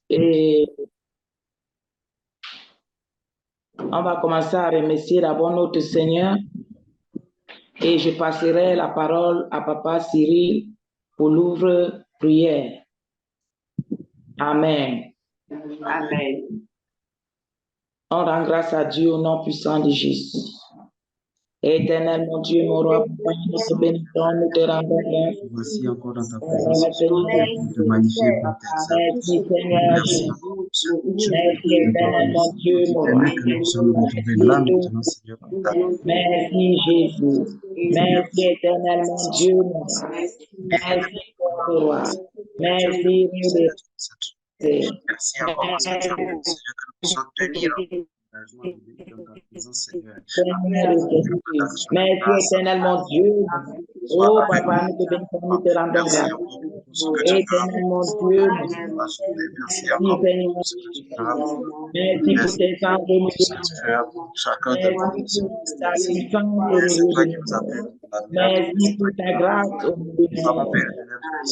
Et on va commencer à remercier d'abord notre Seigneur et je passerai la parole à Papa Cyril pour l'ouvre-prière. Amen. Amen. On rend grâce à Dieu au nom puissant de Jésus. Éternel, mon Dieu, mon roi, nous te bénissons, nous te rendons grâce. Voici encore dans ta présence, pour te magnifier, pour t'exalter. Merci Seigneur Merci Jésus. encore pour ce que tu Merci éternel, mon Dieu, mon roi. permets que nous puissions nous retrouver là maintenant, Seigneur, pour t'adorer. Merci Jésus. Merci éternel, mon Dieu, mon roi. Merci mon roi. Merci, merci encore parce que tu as permis, Seigneur, que nous puissions tenir l'engagement de venir dans ta présence, Seigneur. Merci éternel, mon Dieu. Oh Papa, nous te bénissons, nous te rendons Merci grâce. encore pour tout ce que tu Éternel, mon Dieu. Merci encore pour tout ce que tu feras. Merci pour tes anges, Tout ce que tu feras pour chacun de nous. C'est toi qui nous appelles. Merci pour ta grâce au milieu du monde.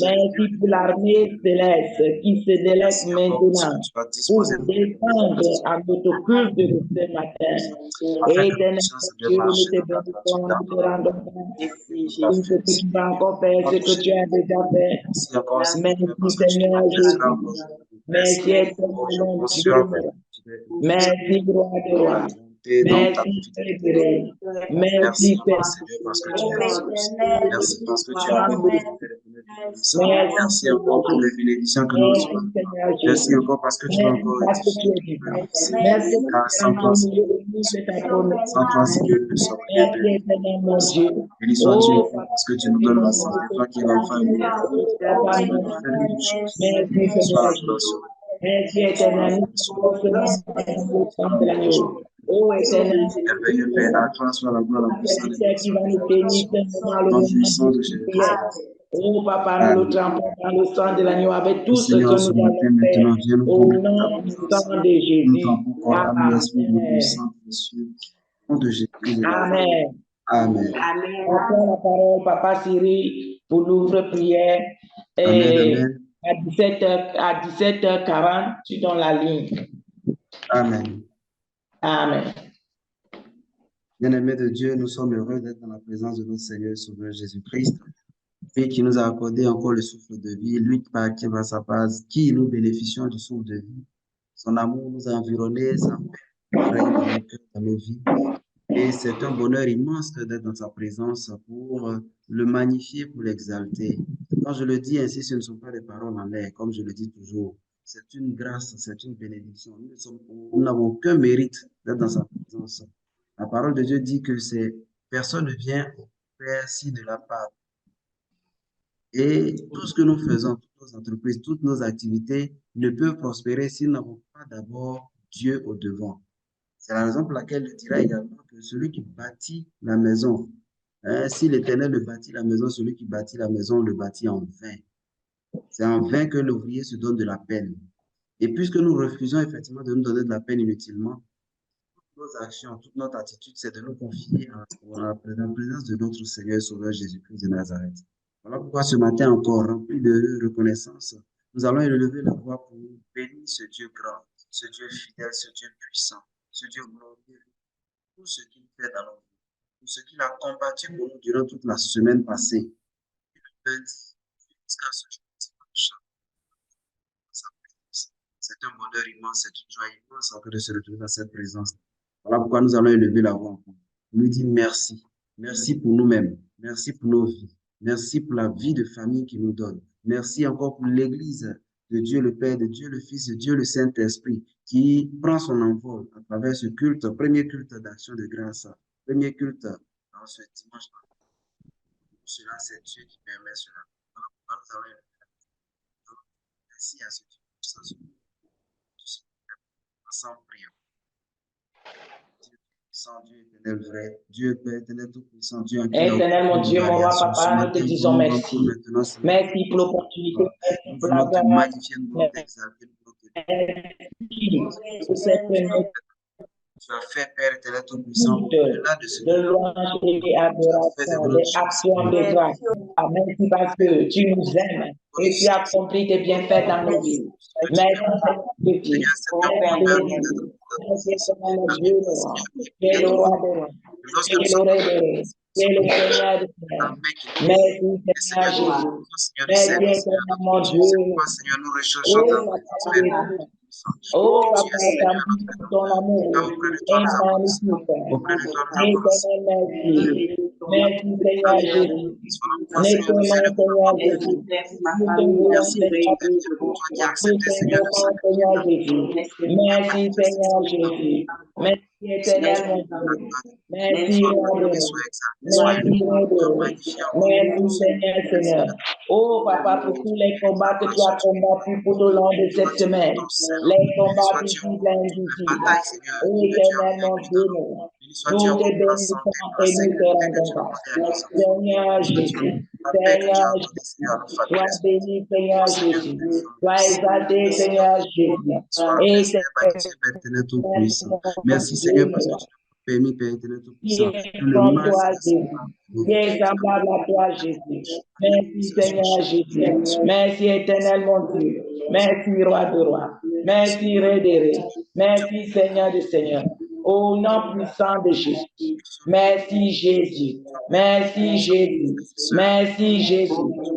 Merci pour l'armée céleste qui se délecte maintenant pour descendre à notre culte de ce matin. Éternel Dieu, nous te bénissons, nous te rendons grâce pour ce que tu vas encore faire, ce que tu as déjà fait. Merci Seigneur Jésus. Merci éternel mon Dieu. Merci roi de roi. Merci Seigneur. Merci parce que tu es merci parce que tu as merci encore pour les bénédictions que nous recevons. Merci encore parce que tu vas encore Merci sans toi, Seigneur, nous sommes rien. Béni sois-tu parce que tu nous donnes la santé, toi qui es l'enfant et merci éternel. Oh éternel, merveilleux Père, à toi soit la gloire, la puissance qui va nous bénir de Jésus-Christ. Oh Papa, nous le trempons dans le sang de l'agneau avec tout ce que nous Seigneur, ce avons matin, fait maintenant, viens nous au conduire nom du sang de Jésus. nous trempons corps, âme et esprit, notre sang précieux. Au nom de Jésus. Amen. Amen. On prend la parole, Papa Cyril, pour l'ouvre-prière. Amen. À 17h40, tu donnes la ligne. Amen. Amen. Bien-aimés de Dieu, nous sommes heureux d'être dans la présence de notre Seigneur et Sauveur Jésus-Christ, lui qui nous a accordé encore le souffle de vie, lui qui va sa base, qui nous bénéficions du souffle de vie. Son amour nous a environnés, sa paix règne dans nos cœurs, dans nos vies. Et c'est un bonheur immense d'être dans sa présence pour le magnifier, pour l'exalter. Quand je le dis ainsi, ce ne sont pas des paroles en l'air, comme je le dis toujours. C'est une grâce, c'est une bénédiction. Nous n'avons aucun mérite d'être dans sa présence. La parole de Dieu dit que personne ne vient au Père s'il ne l'a pas. Et tout ce que nous faisons, toutes nos entreprises, toutes nos activités ne peuvent prospérer si nous n'avons pas d'abord Dieu au devant. C'est la raison pour laquelle il dira également que celui qui bâtit la maison, si l'Éternel ne bâtit la maison, celui qui bâtit la maison le bâtit en vain. C'est en vain que l'ouvrier se donne de la peine. Et puisque nous refusons effectivement de nous donner de la peine inutilement, toutes nos actions, toute notre attitude, c'est de nous confier à la présence de notre Seigneur et Sauveur Jésus-Christ de Nazareth. Voilà pourquoi ce matin encore, rempli de reconnaissance, nous allons élever la voix pour bénir ce Dieu grand, ce Dieu fidèle, ce Dieu puissant, ce Dieu glorieux, tout ce qu'il fait dans nos vies, tout ce qu'il a combattu pour nous durant toute la semaine passée. Jusqu'à ce jour, c'est un bonheur immense, c'est une joie immense encore de se retrouver dans cette présence. Voilà pourquoi nous allons élever la voix encore. On lui dit merci. Merci pour nous-mêmes. Merci pour nos vies. Merci pour la vie de famille qu'il nous donne. Merci encore pour l'Église de Dieu le Père, de Dieu le Fils, de Dieu le Saint-Esprit, qui prend son envol à travers ce culte, premier culte d'action de grâce, premier culte dans ce dimanche. Cela, c'est Dieu qui permet cela. Voilà pourquoi nous allons élever la voix. Merci à ce Dieu puissant. Ensemble, prions. Dieu éternel vrai, Dieu Père éternel tout-puissant, Dieu éternel, mon Dieu, mon roi, papa, nous te disons merci. Merci pour l'opportunité, merci pour la grâce, merci pour cette tu as fait, Père éternel Tout-Puissant, toute au-delà de ce de que louange et tu as fait de adoration, grandes des choses. actions de grâce. Merci parce que tu nous aimes et tu accomplis tes bienfaits dans nos vies. Merci de Dieu. Seigneur, c'est ton bonheur nous aide Merci éternel dans Dieu, tu es le notre roi des rois, lorsque tu es nous le sommes roi des rois, tu es le Seigneur des dans seigneurs. le mec qui nous Merci Seigneur, Seigneur nous Jésus. Seigneur, nous Merci aide, éternel mon Dieu. Dieu. C'est pourquoi, Seigneur, nous recherchons ta Oh, présence, Papa, Père éternel Tout-Puissant. oh, Tu Papa, es Seigneur, notre établis ton amour car auprès de toi, et nous avons magnifique. auprès de toi, nous avons Éternel, merci. Merci, Seigneur Jésus. Selon toi, Seigneur, nous Nettement, élève Seigneur notre Jésus. Nous te voulons, Merci pour Seigneur tout, Père Jésus. éternel, pour toi qui as Nous accepté, Seigneur, de t'invoquons, sacrifier Seigneur ta Jésus. Merci, Seigneur Jésus. Merci, éternel mon Dieu. Merci, Sois roi de glorifié, nous. sois exalté, sois Merci, élevé, roi de sois nous. magnifié encore Merci, plus. Seigneur, Seigneur. Oh, Papa, pour tous les combats que tu as combattus tout au long de cette semaine. Les combats visibles et invisibles. Bataille, Seigneur, Oh, que tu as éternel mon vécu Dieu, dans nous. nous. Sois-tu Nous te encore pour la bénissons santé, pour la et nous te sécurité que rendons tu as grâce. accordée à nos enfants. Seigneur Sois-tu Jésus, la paix que tu Seigneur as accordée, Jésus, Seigneur, à nos sois familles. béni, Seigneur Jésus, sois exalté, Seigneur, Seigneur Jésus, sois et Seigneur, magnifié, Père éternel Tout-Puissant. Merci, Seigneur, parce que tu nous as permis, Père éternel qui Tout-Puissant, est que le comme mal, toi, Seigneur, Jésus, qui est semblable à toi, Jésus. Merci, Seigneur Jésus. Merci, éternel mon Dieu. Merci, roi de roi. Merci, Rédéré. Merci, Seigneur de Seigneur. Au nom puissant de Jésus. Merci, Jésus. Merci, Jésus. Merci, Jésus.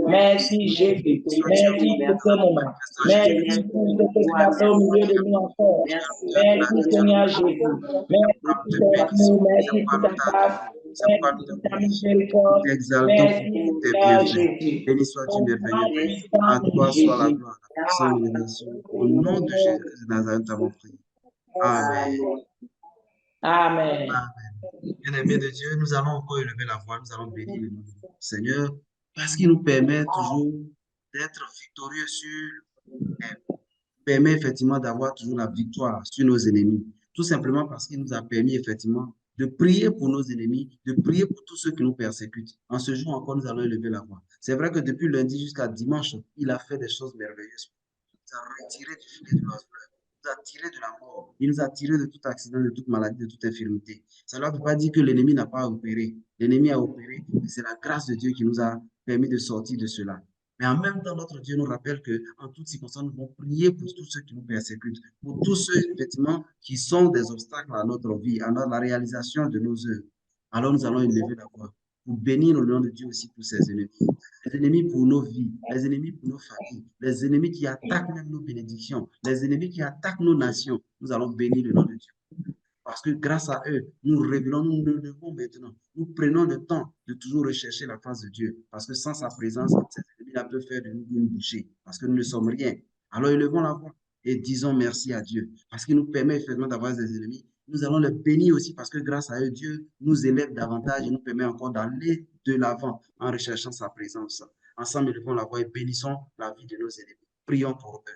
Merci, Jésus. Merci pour ce moment. Merci pour ce que tu as fait au milieu de nous encore. Merci, Seigneur Jésus. Merci pour l'amour. Merci pour ta grâce. Merci pour ta miséricorde. Merci, Seigneur Jésus. Béni sois-tu, Au merveilleux nom Père. À puissant de toi soit la Jésus. gloire, la puissance et l'élévation. Au nom de Jésus de Nazareth, nous avons prié. Amen. Amen. Amen. Bien-aimés de Dieu, nous allons encore élever la voix, nous allons bénir le nom du Seigneur parce qu'il nous permet toujours d'être victorieux permet effectivement d'avoir toujours la victoire sur nos ennemis. Tout simplement parce qu'il nous a permis effectivement de prier pour nos ennemis, de prier pour tous ceux qui nous persécutent. En ce jour encore, nous allons élever la voix. C'est vrai que depuis lundi jusqu'à dimanche, il a fait des choses merveilleuses. Il nous a retiré du filet de l'oiseleur. Il nous a tiré de la mort. Il nous a tiré de tout accident, de toute maladie, de toute infirmité. Cela ne veut pas dire que l'ennemi n'a pas opéré. L'ennemi a opéré, mais c'est la grâce de Dieu qui nous a permis de sortir de cela. Mais en même temps, notre Dieu nous rappelle qu'en toutes circonstances, nous devons prier pour tous ceux qui nous persécutent, pour tous ceux, effectivement, qui sont des obstacles à notre vie, à la réalisation de nos œuvres. Alors nous allons élever la voix pour bénir le nom de Dieu aussi pour ses ennemis. Les ennemis pour nos vies, les ennemis pour nos familles, les ennemis qui attaquent même nos bénédictions, les ennemis qui attaquent nos nations. Nous allons bénir le nom de Dieu. Parce que grâce à eux, nous révélons, nous nous levons maintenant. Nous prenons le temps de toujours rechercher la face de Dieu. Parce que sans sa présence, ces ennemis-là peuvent faire de nous une bouchée. Parce que nous ne sommes rien. Alors élevons la voix et disons merci à Dieu. Parce qu'il nous permet effectivement d'avoir des ennemis. Nous allons les bénir aussi parce que grâce à eux, Dieu nous élève davantage et nous permet encore d'aller de l'avant en recherchant sa présence. Ensemble, élevons la voix et bénissons la vie de nos ennemis. Prions pour eux.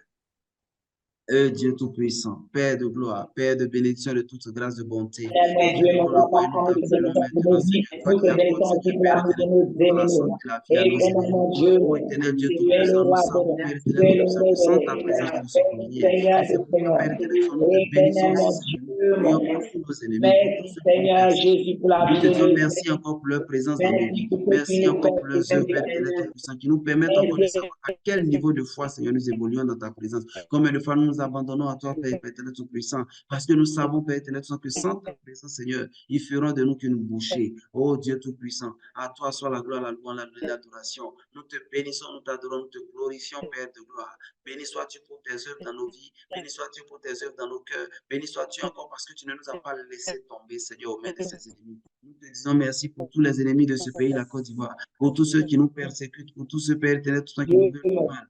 Dieu Tout-Puissant, Père de gloire, Père de bénédiction, de toute grâce, de bonté. Mon Dieu, mon papa, nous te bénissons pour nos vies, nous te bénissons aussi pour l'amour de nos ennemis. Éternel, mon Dieu, Ô éternel Dieu tu es le Tout-Puissant, nous roi savons, de Père tu éternel es le Tout-Puissant, roi que sans ta de présence, nous ne sommes rien. Seigneur Et c'est de pourquoi, Seigneur. Père éternel, nous te bénissons Éternel, mon aussi, Seigneur. Dieu, Nous prions pour tous nos ennemis, pour tous merci ceux qui nous Seigneur persécutent. Jésus pour la Nous vie te de disons nos merci frères. encore pour leur présence dans nos Merci vies. pour ce qui Merci nous encore pour leurs œuvres, Père permet. éternel Tout-Puissant, qui nous permettent encore de savoir à quel niveau de foi, Seigneur, nous évoluons dans ta présence. Combien de fois nous nous abandonnons à toi, Père éternel Tout-Puissant, parce que nous savons, Père éternel Tout-Puissant, que sans ta présence, Seigneur, ils feront de nous qu'une bouchée. Oh Dieu Tout-Puissant, à toi soit la gloire, la louange, l'adoration. Nous te bénissons, nous t'adorons, nous te glorifions, Père de gloire. Béni sois-tu pour tes œuvres dans nos vies. Béni sois-tu pour tes œuvres dans nos cœurs. Béni sois-tu encore parce que tu ne nous as pas laissé tomber, Seigneur, aux mains de ses ennemis. Nous te disons merci pour tous les ennemis de ce pays, la Côte d'Ivoire, pour tous ceux qui nous persécutent, pour tous ceux, Père éternel, tous ceux qui nous veulent du mal.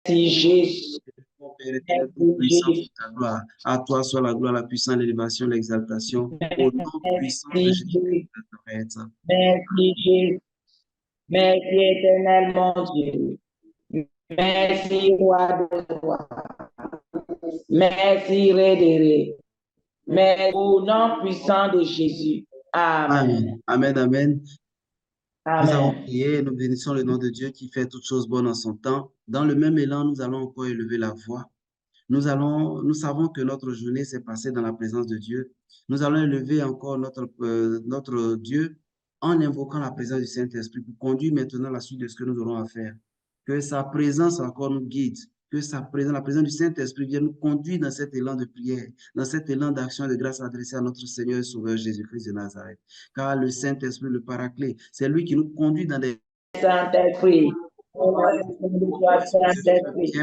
Merci Jésus. Mon Père éternel, tout-puissant, pour ta gloire. À toi soit la gloire, la puissance, l'élévation, l'exaltation. Au nom puissant de Merci Jésus Jésus. de Nazareth. Merci Jésus. Merci éternel mon Dieu. Merci roi de roi. Merci Rédéré. Mais au nom puissant de Jésus. Amen. Amen. Amen. Amen. Nous avons Amen. prié, nous bénissons le nom de Dieu qui fait toutes choses bonnes en son temps. Dans le même élan, nous allons encore élever la voix Nous savons que notre journée s'est passée dans la présence de Dieu. Nous allons élever encore notre Dieu en invoquant la présence du Saint-Esprit pour conduire maintenant la suite de ce que nous aurons à faire. Que sa présence encore nous guide, que la présence du Saint-Esprit vienne nous conduire dans cet élan de prière, dans cet élan d'action et de grâce adressé à notre Seigneur et Sauveur Jésus-Christ de Nazareth. Car le Saint-Esprit, le Paraclet, c'est lui qui nous conduit dans des... Saint-Esprit. Viens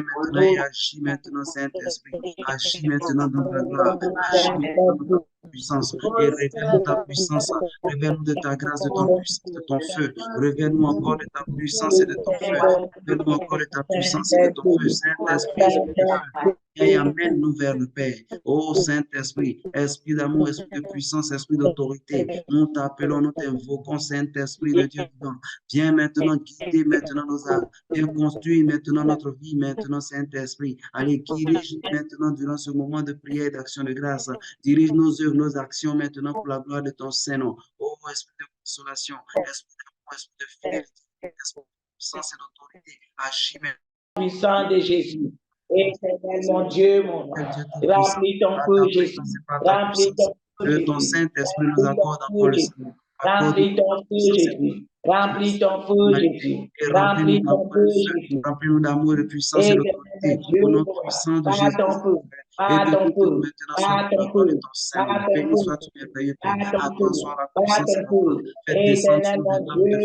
maintenant et agis maintenant, Saint-Esprit. Agis maintenant dans ta gloire. Agis maintenant dans ta puissance. Et révèle-nous ta puissance. Révèle-nous de ta grâce, de ton puissance, de ton feu. Révèle-nous encore de ta puissance et de ton feu. Révèle-nous encore de ta puissance et de ton feu. Saint-Esprit, Esprit de feu. Viens et amène-nous vers le Père. Ô Saint-Esprit, Esprit d'amour, Esprit de puissance, Esprit d'autorité. Nous t'appelons, nous t'invoquons, Saint-Esprit de Dieu vivant. Viens maintenant guider maintenant nos âmes. Viens construire maintenant notre vie, maintenant, Saint-Esprit. Allez, dirige maintenant durant ce moment de prière et d'action de grâce. Dirige nos œuvres, nos actions maintenant pour la gloire de ton Saint-Nom. Ô Esprit de consolation, Esprit d'amour, Esprit de fidélité, Esprit de puissance et d'autorité. Agis maintenant. Puissant de Jésus. Éternel, mon Dieu, mon âme. Remplis ton feu, Jésus. Remplis ton feu, que Jésus. ton Saint-Esprit nous accorde encore le Seigneur. Remplis ton feu, Jésus. Remplis ton feu, Jésus. Remplis ton feu, Jésus. Remplis-nous d'amour, de puissance et d'autorité. Au nom puissant de Jésus. Et de tout maintenant soit la gloire de ton Saint-Nom. Béni sois-tu, merveilleux Père. À toi soit la puissance et la gloire. Faites descendre sur des lampes de feu.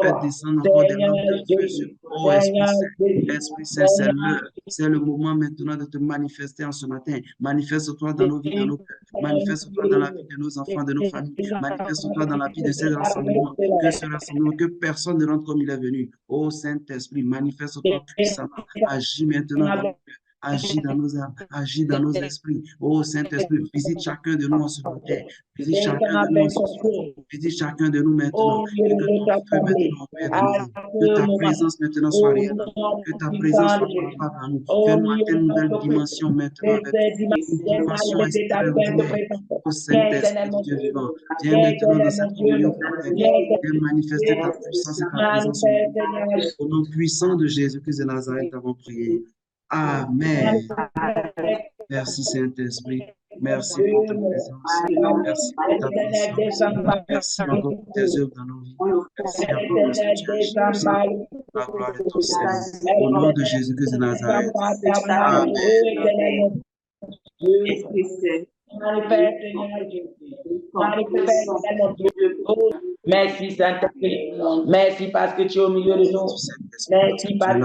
Faites descendre encore des lampes de feu sur oh Esprit Saint. Esprit Saint, c'est l'heure. C'est le moment maintenant de te manifester en ce matin. Manifeste-toi dans nos vies, dans nos cœurs. Manifeste-toi dans la vie de nos enfants, de nos familles. Manifeste-toi dans la vie de ces rassemblements. Que ce rassemblement, que personne ne rentre comme il est venu. Ô Saint-Esprit, manifeste-toi puissamment. Agis maintenant dans nos cœurs. Agis dans nos âmes, agis dans nos esprits. Ô Saint-Esprit, visite chacun de nous en ce matin. Visite chacun de nous en ce soir. Visite chacun de nous maintenant. Et que ton feu maintenant opère dans nos vies. Que ta présence maintenant soit réelle. Que ta présence soit palpable en nous. Fais-nous atteindre une nouvelle dimension maintenant avec toi. Une dimension extraordinaire. Ô Saint-Esprit de Dieu vivant, viens maintenant dans cette communion fraterne. Viens manifester ta puissance et ta présence en nous. Au nom puissant de Jésus-Christ de Nazareth, nous avons prié. Amen. Merci Saint-Esprit. Merci pour ta présence. Merci pour ta puissance. Merci encore pour tes œuvres dans nos vies. Merci encore parce que tu agis. Merci pour la gloire de ton Seigneur. Au nom de Jésus-Christ de Nazareth. Amen. Merci Saint-Esprit. Merci parce que tu es au milieu de nous. Merci parce que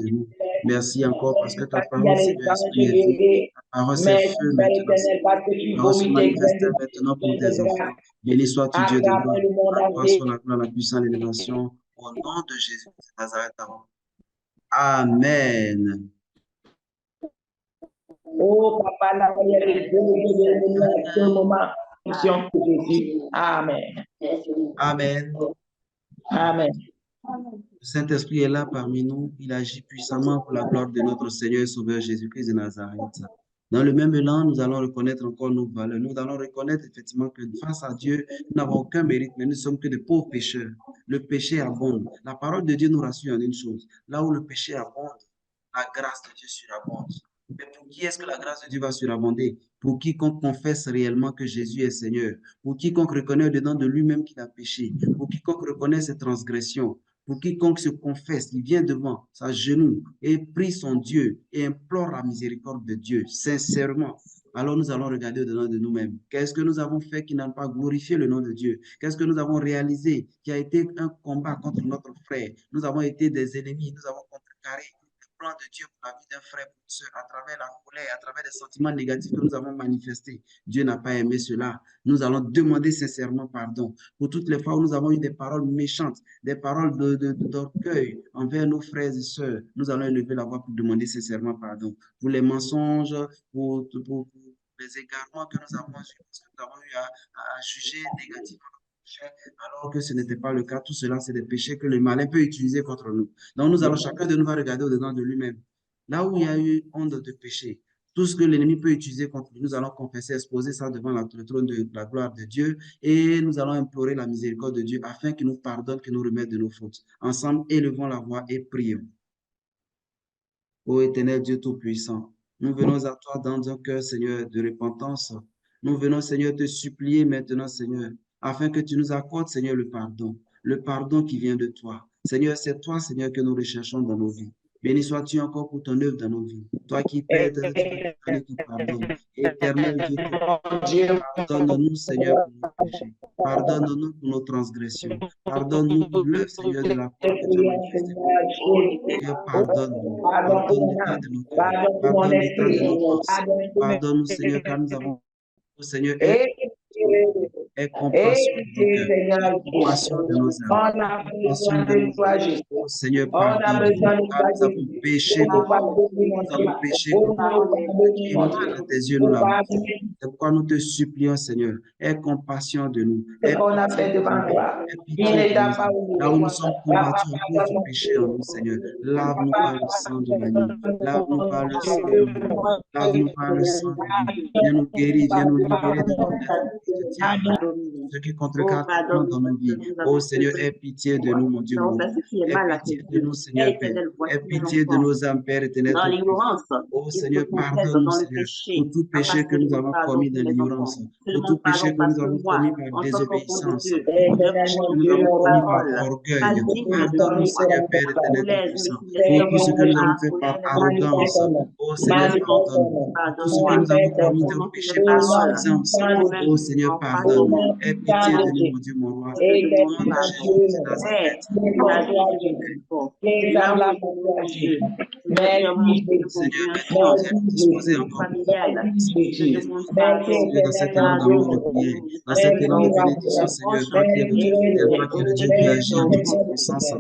tu Merci encore parce que ta parole c'est l'esprit et vie. Ta parole c'est feu maintenant. Ta parole se manifeste maintenant pour tes enfants. Béni sois-tu Dieu de gloire. À toi soit la gloire, la puissance, l'élévation. Au nom de Jésus de Nazareth. Amen. Oh, Papa, la prière est ce moment. Amen. Amen. Amen. Le Saint-Esprit est là parmi nous. Il agit puissamment pour la gloire de notre Seigneur et Sauveur Jésus-Christ de Nazareth. Dans le même élan, nous allons reconnaître encore nos valeurs. Nous allons reconnaître effectivement que face à Dieu, nous n'avons aucun mérite, mais nous ne sommes que des pauvres pécheurs. Le péché abonde. La parole de Dieu nous rassure en une chose. Là où le péché abonde, la grâce de Dieu surabonde. Mais pour qui est-ce que la grâce de Dieu va surabonder? Pour quiconque confesse réellement que Jésus est Seigneur. Pour quiconque reconnaît au-dedans de lui-même qu'il a péché. Pour quiconque reconnaît ses transgressions. Pour quiconque se confesse, il vient devant sa genou et prie son Dieu et implore la miséricorde de Dieu, sincèrement. Alors nous allons regarder au-dedans de nous-mêmes. Qu'est-ce que nous avons fait qui n'a pas glorifié le nom de Dieu? Qu'est-ce que nous avons réalisé qui a été un combat contre notre frère? Nous avons été des ennemis, nous avons contrecarré le plan de Dieu pour la vie d'un frère ou d'une sœur à travers la colère, à travers des sentiments négatifs que nous avons manifestés. Dieu n'a pas aimé cela. Nous allons demander sincèrement pardon pour toutes les fois où nous avons eu des paroles méchantes, des paroles d'orgueil envers nos frères et sœurs. Nous allons élever la voix pour demander sincèrement pardon. Pour les mensonges, pour les égarements que nous avons eus, parce que nous avons eu à juger négativement alors que ce n'était pas le cas. Tout cela, c'est des péchés que le malin peut utiliser contre nous. Donc, nous allons, chacun de nous va regarder au-dedans de lui-même. Là où il y a eu onde de péché, tout ce que l'ennemi peut utiliser contre nous, nous allons confesser, exposer ça devant le trône de la gloire de Dieu et nous allons implorer la miséricorde de Dieu afin qu'il nous pardonne, qu'il nous remette de nos fautes. Ensemble, élevons la voix et prions. Ô éternel Dieu Tout-Puissant, Nous venons à toi dans un cœur, Seigneur, de repentance. Nous venons, Seigneur, te supplier maintenant, Seigneur, afin que tu nous accordes, Seigneur, le pardon qui vient de toi. Seigneur, c'est toi, Seigneur, que nous recherchons dans nos vies. Béni sois-tu encore pour ton œuvre dans nos vies. Toi qui paies, éternel, qui pardonne. Éternel Dieu, pardonne-nous, Seigneur, pour nos péchés. Pardonne-nous pour nos transgressions. Pardonne-nous pour l'œuvre, Seigneur, de la croix que tu as manifestée. Seigneur, pardonne-nous. Pardonne l'état de nos cœurs. Pardonne l'état de nos pensées. Pardonne-nous, Seigneur, car nous avons, Seigneur, aie compassion de nos cœurs, aie compassion de nos âmes, compassion de nos âmes. Oh Seigneur, pardonne-nous, car nous avons péché contre toi. Nous avons péché contre toi. Ce qui est mal à tes yeux, nous l'avons fait. C'est pourquoi nous te supplions, Seigneur, aie compassion de nous, aie pitié de nous, aie pitié de nous. Là où nous sommes combattus à cause du péché en nous, Seigneur, lave-nous par le sang de l'agneau, lave-nous par le sang de l'agneau, lave-nous par le sang de l'agneau. Viens nous guérir, viens nous libérer de toute infirmité de diable, ce qui contrecarre tout dans nos vies. Oh Seigneur, aie pitié de nous, mon Dieu, mon Dieu. Aie pitié de nous, Seigneur Père. Aie pitié de nos âmes, Père éternel. Oh Seigneur, pardonne-nous, Seigneur, pour tout péché que nous avons commis dans l'ignorance, pour tout péché que nous avons commis par désobéissance, pour tout péché que nous avons commis par orgueil. Pardonne-nous, Seigneur Père éternel tout-puissant, pour tout ce que nous avons fait par arrogance. Oh Seigneur, pardonne-nous. Pour tout ce que nous avons commis de péché par suffisance. Oh Seigneur, pardonne. Aie pitié de nous, mon Dieu, mon roi. Au nom de Jésus de Nazareth. Seigneur, maintenant, nous sommes disposés encore pour Seigneur, dans cet élan d'amour de prière, dans cet élan de bénédiction, Seigneur, toi qui es le Dieu fidèle, toi qui es le Dieu qui agit en toute circonstance. Oh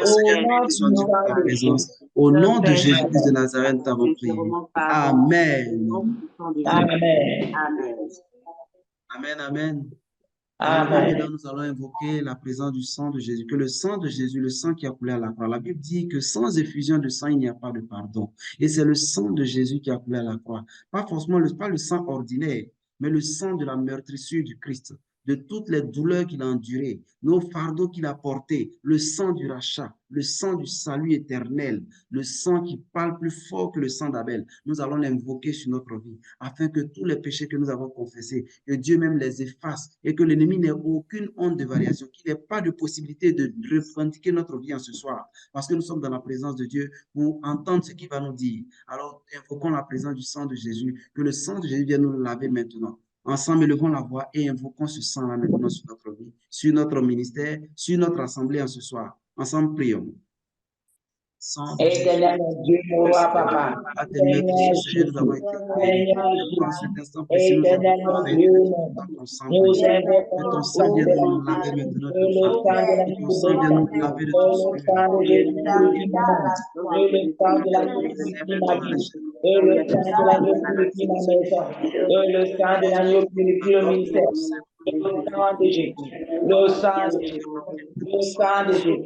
Seigneur, béni sois-tu pour ta présence. Au nom de Jésus-Christ de Nazareth, nous t'avons prié. Amen. Amen. Amen, amen. Amen. Alors maintenant, nous allons invoquer la présence du sang de Jésus, que le sang de Jésus, le sang qui a coulé à la croix. La Bible dit que sans effusion de sang, il n'y a pas de pardon. Et c'est le sang de Jésus qui a coulé à la croix. Pas forcément pas le sang ordinaire, mais le sang de la meurtrissure du Christ, de toutes les douleurs qu'il a endurées, nos fardeaux qu'il a portés, le sang du rachat, le sang du salut éternel, le sang qui parle plus fort que le sang d'Abel. Nous allons l'invoquer sur notre vie, afin que tous les péchés que nous avons confessés, que Dieu même les efface et que l'ennemi n'ait aucune honte de variation, qu'il n'ait pas de possibilité de revendiquer notre vie en ce soir, parce que nous sommes dans la présence de Dieu pour entendre ce qu'il va nous dire. Alors, invoquons la présence du sang de Jésus, que le sang de Jésus vienne nous laver maintenant. Ensemble, élevons la voix et invoquons ce sang-là maintenant sur notre vie, sur notre ministère, sur notre assemblée en ce soir. Ensemble, prions. Éternel Dieu, mon roi, papa. Seigneur Jésus, Seigneur Jésus, éternel Dieu, nous invoquons ton sang vienne nous laver maintenant de le sang de la ton sang vienne nous laver de tout le sang de Jésus le sang de l'agneau purifie ma vie, et le sang de l'agneau purifie ma maison, et le sang de l'agneau purifie le ministère. Le sang de Jésus, le sang de Jésus, le sang de Jésus.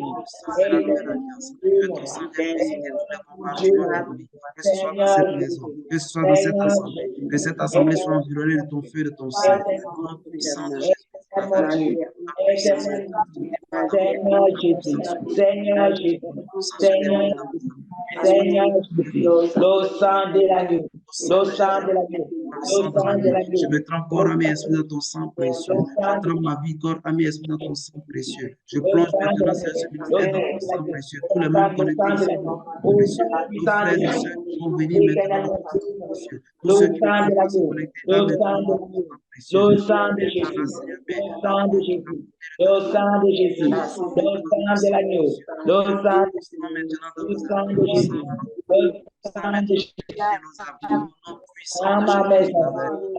Que ton sang vienne visiter tous les compartiments de nos vies, que ce soit dans cette maison, que ce soit dans cette assemblée, que cette assemblée soit environnée de ton feu et de ton sang. Au nom puissant de Jésus. Seigneur Jésus, Seigneur Jésus, Seigneur Jésus, le sang de l'agneau, le sang de l'agneau, le sang de l'agneau. Je me trempe corps, âme et esprit dans ton sang précieux. Je trempe ma vie, corps, âme et esprit dans ton sang précieux. Je plonge maintenant ce ministère dans ton sang précieux. Tous les membres connectés dans ton sang précieux. Nos frères et sœurs qui vont venir maintenant dans ton sang précieux. Tous ceux qui vont se connecter maintenant dans ton sang précieux. Le sang de Jésus, le sang de Jésus, le sang de Jésus, le sang de l'agneau, le sang de Jésus, le sang de Jésus, le sang de Jésus.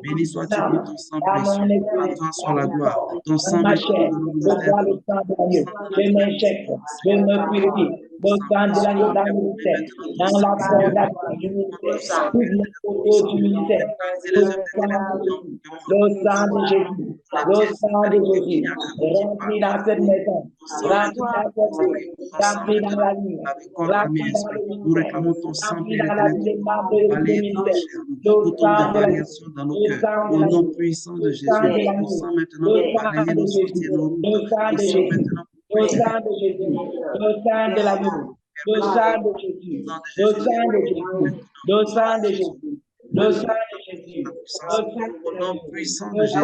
Béni sois-tu pour ton sang précieux. À toi soit la gloire. Ton sang ma chair, je vois le sang de l'agneau. Je m'injecte, je me purifie. Le sang de l'agneau dans le ministère, dans la fondation du ministère, toutes les photos du ministère. Le sang de Jésus, le sang de Jésus, rempli dans cette maison, rempli dans cette vie, rempli dans la nuit, rempli dans le nous réclamons ton sang, rempli dans la vie des membres du ministère. Tout homme de variation dans nos cœurs, au nom puissant de Jésus, nous sommes maintenant pour balayer nos sentiers, nos routes, nous sommes maintenant le sang de Jésus, le sang de l'agneau, le sang de Jésus, le sang de Jésus, le sang de Jésus, Le sang de Jésus. Au nom puissant de Jésus de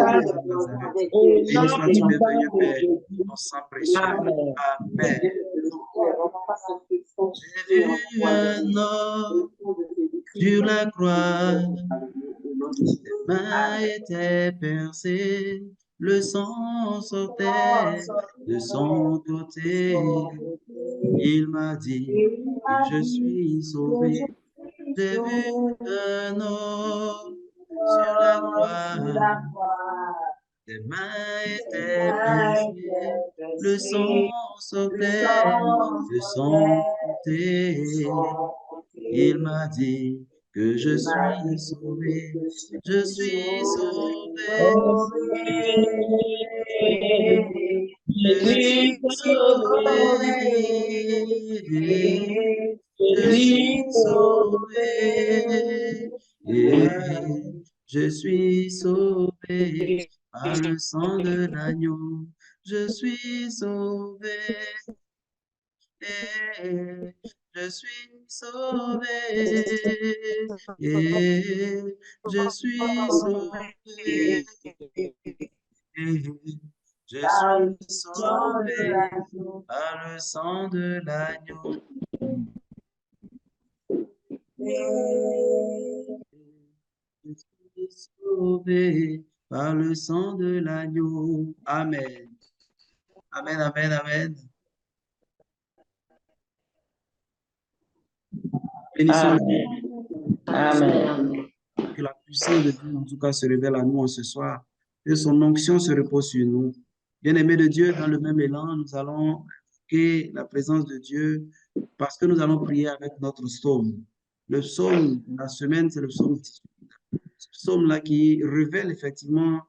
Nazareth. Béni sois-tu, merveilleux Père, ton sang précieux. Amen. J'ai vu un homme sur la croix, ses mains étaient percées, le sang sortait de son côté. Il m'a dit que je suis sauvé. J'ai vu un homme sur la croix, ses mains étaient percées, le sang sortait de son côté. Il m'a dit que je suis sauvé, je suis sauvé, je suis sauvé, je suis sauvé, et je suis sauvé par le sang de l'agneau, je suis sauvé. Je suis sauvé, et je suis sauvé, et je suis sauvé par le sang de l'agneau. Je suis sauvé par le sang de l'agneau. Amen. Amen, amen, amen. Bénissons Amen. que la puissance de Dieu, en tout cas, se révèle à nous en ce soir. Que son onction se repose sur nous. Bien-aimés de Dieu, dans le même élan, nous allons invoquer la présence de Dieu parce que nous allons prier avec notre psaume. Le psaume de la semaine, c'est le psaume 18. Ce psaume-là qui révèle effectivement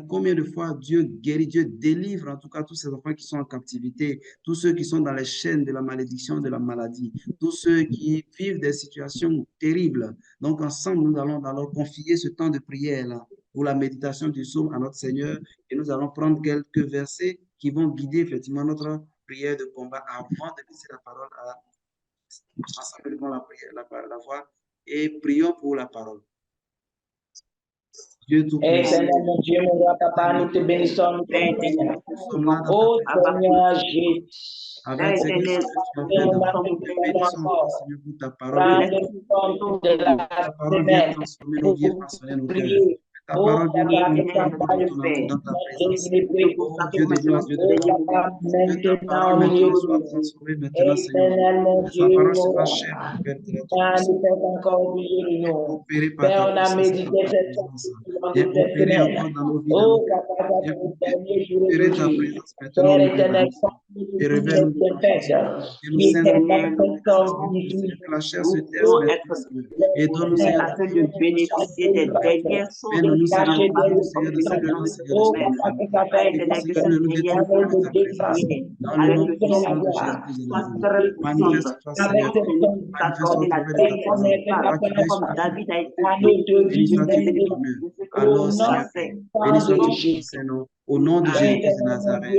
combien de fois Dieu guérit, Dieu délivre en tout cas tous ces enfants qui sont en captivité, tous ceux qui sont dans les chaînes de la malédiction, de la maladie, tous ceux qui vivent des situations terribles. Donc ensemble, nous allons alors confier ce temps de prière-là pour la méditation du psaume à notre Seigneur et nous allons prendre quelques versets qui vont guider effectivement notre prière de combat avant de laisser la parole à ensemble devant la prière, la voix et prions pour la parole. Dieu Éternel, mon Dieu, mon roi, papa, nous te bénissons, nous te bénissons. Oh Seigneur Jésus. Avec ce que tu as fait dans ta bénissons encore, Seigneur, pour ta parole. Ta parole vient transformer nos vies, façonner nos cœurs. Ta parole vient nous conduire dans ta présence. Oh Dieu de gloire, Dieu de gloire. Que ta parole maintenant soit transformée maintenant, Seigneur. Que ta parole sera chère à Père de notre Viens opérer par ta puissance et par ta présence. Viens opérer encore dans nos vies, dans nos cœurs. Viens opérer ta présence maintenant au milieu de nous. Et révèle-nous de ta force. Et nous scènes que la chair se taise maintenant, Seigneur. Et donne-nous, Seigneur, afin de bénéficier des dernières sources Seigneur, de ce dedans, Seigneur, de ce que nous détournons de ta présence. Dans le nom puissant de Jésus de Nazareth. Manifeste-toi, Seigneur. Manifeste-toi au travers de ta présence. Béni sois-tu pour ton œuvre. Alors, Seigneur, béni sois-tu pour ces noms. Au nom de Jésus de Nazareth.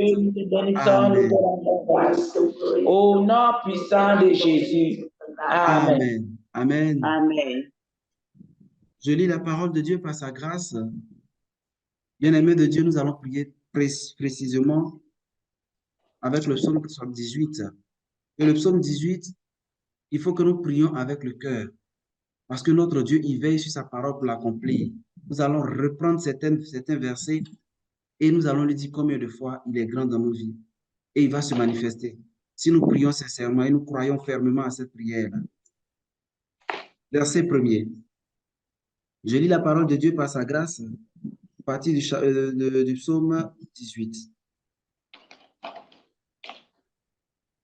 Amen. Au nom puissant de Jésus. Amen. Amen. Amen. Je lis la parole de Dieu par sa grâce. Bien-aimés de Dieu, nous allons prier précisément avec le psaume 18. Et le psaume 18, il faut que nous prions avec le cœur. Parce que notre Dieu, il veille sur sa parole pour l'accomplir. Nous allons reprendre certains versets et nous allons lui dire combien de fois il est grand dans nos vies. Et il va se manifester. Si nous prions sincèrement et nous croyons fermement à cette prière. Verset 1er. Je lis la parole de Dieu par sa grâce, partie du psaume 18.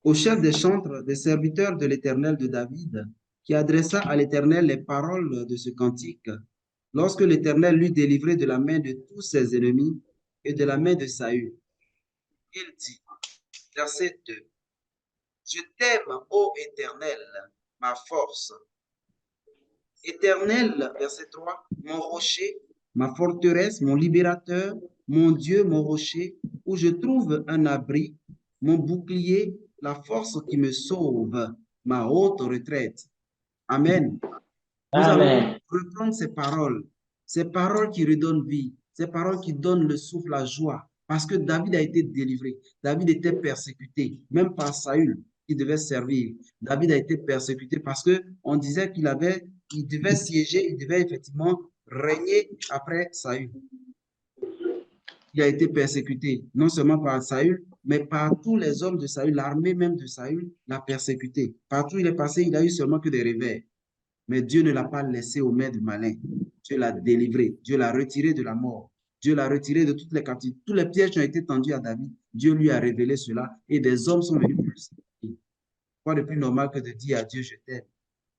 Au chef des chantres, des serviteurs de l'Éternel de David, qui adressa à l'Éternel les paroles de ce cantique, lorsque l'Éternel l'eut délivré de la main de tous ses ennemis et de la main de Saül. Il dit, verset 2, je t'aime, ô Éternel, ma force. Éternel, verset 3, mon rocher, ma forteresse, mon libérateur, mon Dieu, mon rocher, où je trouve un abri, mon bouclier, la force qui me sauve, ma haute retraite. Amen. Nous allons Amen. reprendre ces paroles qui redonnent vie, ces paroles qui donnent le souffle, la joie, parce que David a été délivré. David était persécuté, même par Saül, qui devait servir. David a été persécuté parce que on disait il devait siéger, il devait effectivement régner après Saül. Il a été persécuté, non seulement par Saül, mais par tous les hommes de Saül, l'armée même de Saül l'a persécuté. Partout où il est passé, il a eu seulement que des revers. Mais Dieu ne l'a pas laissé aux mains du malin. Dieu l'a délivré. Dieu l'a retiré de la mort. Dieu l'a retiré de toutes les captivités. Tous les pièges qui ont été tendus à David, Dieu lui a révélé cela et des hommes sont venus pour le servir. Quoi de plus normal que de dire à Dieu, je t'aime.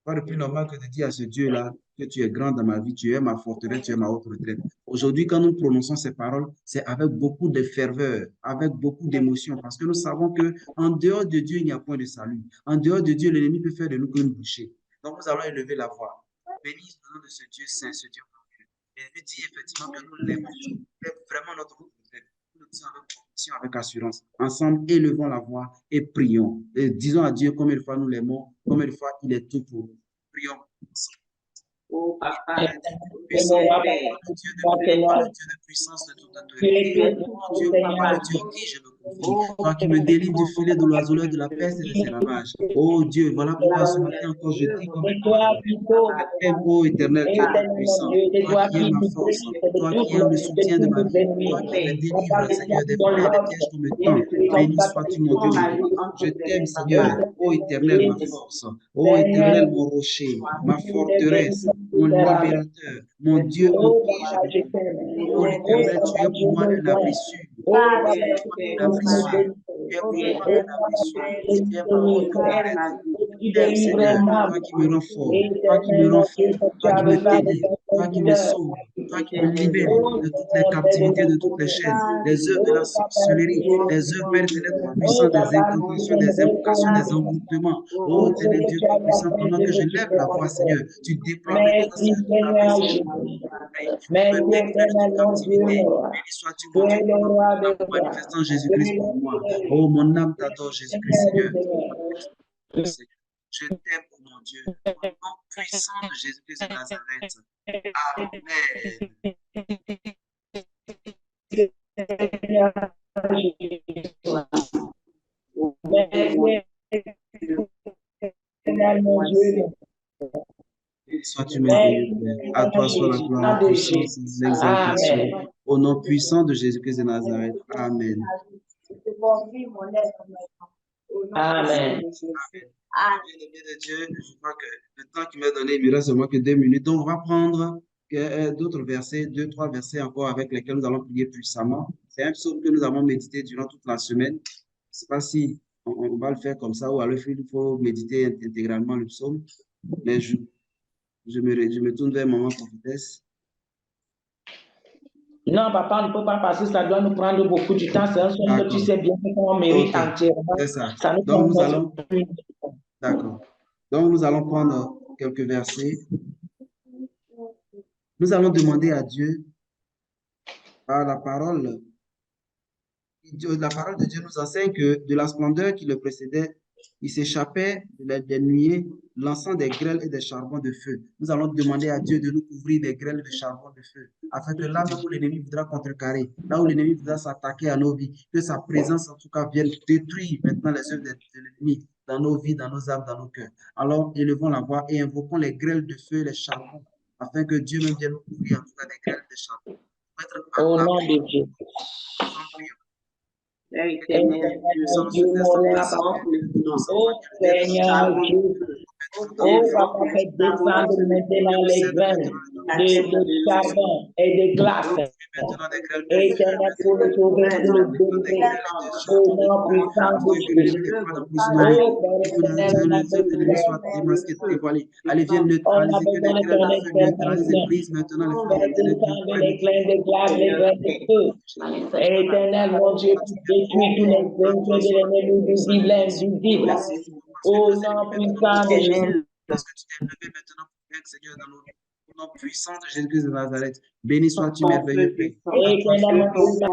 Quoi de plus normal que de dire à ce Dieu-là que tu es grand dans ma vie, tu es ma forteresse, tu es ma haute retraite. Aujourd'hui, quand nous prononçons ces paroles, c'est avec beaucoup de ferveur, avec beaucoup d'émotion, parce que nous savons que en dehors de Dieu, il n'y a point de salut. En dehors de Dieu, l'ennemi peut faire de nous comme boucher. Donc, nous allons élever la voix. Bénis le nom de ce Dieu saint, ce Dieu glorieux. Et lui dit effectivement que nous l'aimons. C'est vraiment notre retraite. Nous le disons avec conviction, avec assurance. Ensemble, élevons la voix et prions. Et disons à Dieu combien de fois nous l'aimons, combien de fois il est tout pour nous. Prions. Oh, papa, Puissant, Père, Dieu de gloire, Dieu de puissance, de toute autorité. tu es Mon tout Dieu, pour moi, le papa. Dieu en qui je me confie. Oh, Toi qui me délivres du filet de l'oiseleur, de la peste et de ses ravages. Oh Dieu, voilà pourquoi ce matin encore je dis comme Et toi qui sauves, t'aime, ô éternel, Dieu éternel mon tout-puissant. Dieu, c'est Toi toi qui es qui ma nous force, délivres de toi toute qui es le l'ennemi, de soutien de tous ma nos vie, ennemis. toi qui me Papa, délivres, c'est toi Seigneur, qui des donnes plaies, des l'ordre. pièges qu'on me Et tend. c'est comme Béni ça que sois-tu, tu mon Dieu, fais. aujourd'hui. Je t'aime, Seigneur, Et ô éternel, ma force, ô Seigneur, éternel, mon rocher, ma tu es béni, forteresse, mon misérable. libérateur, mon Dieu en Oh, qui je papa, me je confie. t'aime. Oh Oh, l'Éternel, tu papa, es je pour moi un besoin. abri sûr. Oh, Tu papa, es pour tu moi es un abri nous sûr. bénir. Tu es pour moi Oh, un abri papa, sûr. tu Tu es ma es haute délivré. retraite. Tu T'aime, délivres Seigneur, toi aimable. qui me rends fort, toi qui me Éternel, rends mon fort, Dieu, que tu toi as qui me besoin de délivres, ton toi qui me serviteur. sauves, toi qui me libères Oh, de toutes les Seigneur, Père captivités, de de mon toutes les Dieu. chaînes, les œuvres de la Oh, papa, sorcellerie, Dieu. les œuvres, Père éternel, de la Oh, puissance, des papa, nous incantations, sommes des invocations, des reconnaissants envoûtements. Oh, pour ce éternel que Dieu tu as Tout-Puissant, fait, pendant ce que je que tu lève fais la voix, encore. Seigneur, tu déploies maintenant ta Merci, Seigneur puissance Jésus. pour me Merci, délivrer de éternel, toute mon Dieu, captivité. mon roi. Béni sois-tu, Tu mon Dieu, es le roi en des rois. manifestant Tu es Jésus-Christ le pour moi. Seigneur. Oh, mon âme Tu es t'adore, le Jésus-Christ, Seigneur des Seigneur. seigneurs. Seigneur. Je t'aime, oh mon Dieu, au nom puissant de Jésus-Christ de Nazareth. Amen. Seigneur Jésus. Merci, éternel, mon Dieu. Sois-tu merveilleux, Père. À toi soit la gloire, la Nom de puissance, Jésus. l'exaltation. Amen. Au nom puissant de Jésus-Christ de Nazareth. Amen. Amen. Bien-aimé de Dieu, je crois que le temps qui m'est donné, il me reste seulement que 2 minutes. Donc, on va prendre d'autres versets, 2, 3 versets encore avec lesquels nous allons prier puissamment. C'est un psaume que nous avons médité durant toute la semaine. Je ne sais pas si on va le faire comme ça ou alors il faut méditer intégralement le psaume. Mais je me tourne vers maman prophétesse. Non, papa, on ne peut pas passer, ça doit nous prendre beaucoup de temps. C'est un somme que tu sais bien qu'on mérite Ok, entièrement. c'est ça. Ça nous Donc, prend d'accord. Donc, nous allons prendre quelques versets. Nous allons demander à Dieu, par la parole de Dieu nous enseigne que de la splendeur qui le précédait, il s'échappait des nuées, lançant des grêles et des charbons de feu. Nous allons demander à Dieu de nous couvrir des grêles et des charbons de feu, afin que là où l'ennemi voudra contrecarrer, là où l'ennemi voudra s'attaquer à nos vies, que sa présence en tout cas vienne détruire maintenant les œuvres de l'ennemi dans nos vies, dans nos âmes, dans nos cœurs. Alors élevons la voix et invoquons les grêles de feu et les charbons, afin que Dieu même vienne nous couvrir en tout cas des grêles et des charbons. au nom de Dieu. Éternel Dieu, Mon Dieu, mon roi, exauce maintenant. oh Seigneur Dieu, oh papa, fais descendre maintenant les graines de charbon et de glace. Éternel, pour le sauver, pour le délivrer, au nom puissant de Jésus. Oh Père éternel, on a besoin. Allez, viens On a neutraliser que besoin les de grêles ton de feu, neutraliser, intervention. brise maintenant les Fais feux de descendre les grains de glace, les grains de feu. Éternel, mon Dieu, pour détruire tous les vainqueurs de l'ennemi visible et invisible. Au nom puissant de Jésus. Parce que tu t'es levé maintenant pour être Seigneur dans nos vies. Au nom puissant de Jésus-Christ de Nazareth. Béni sois-tu, merveilleux Père. Éternel, mon Dieu,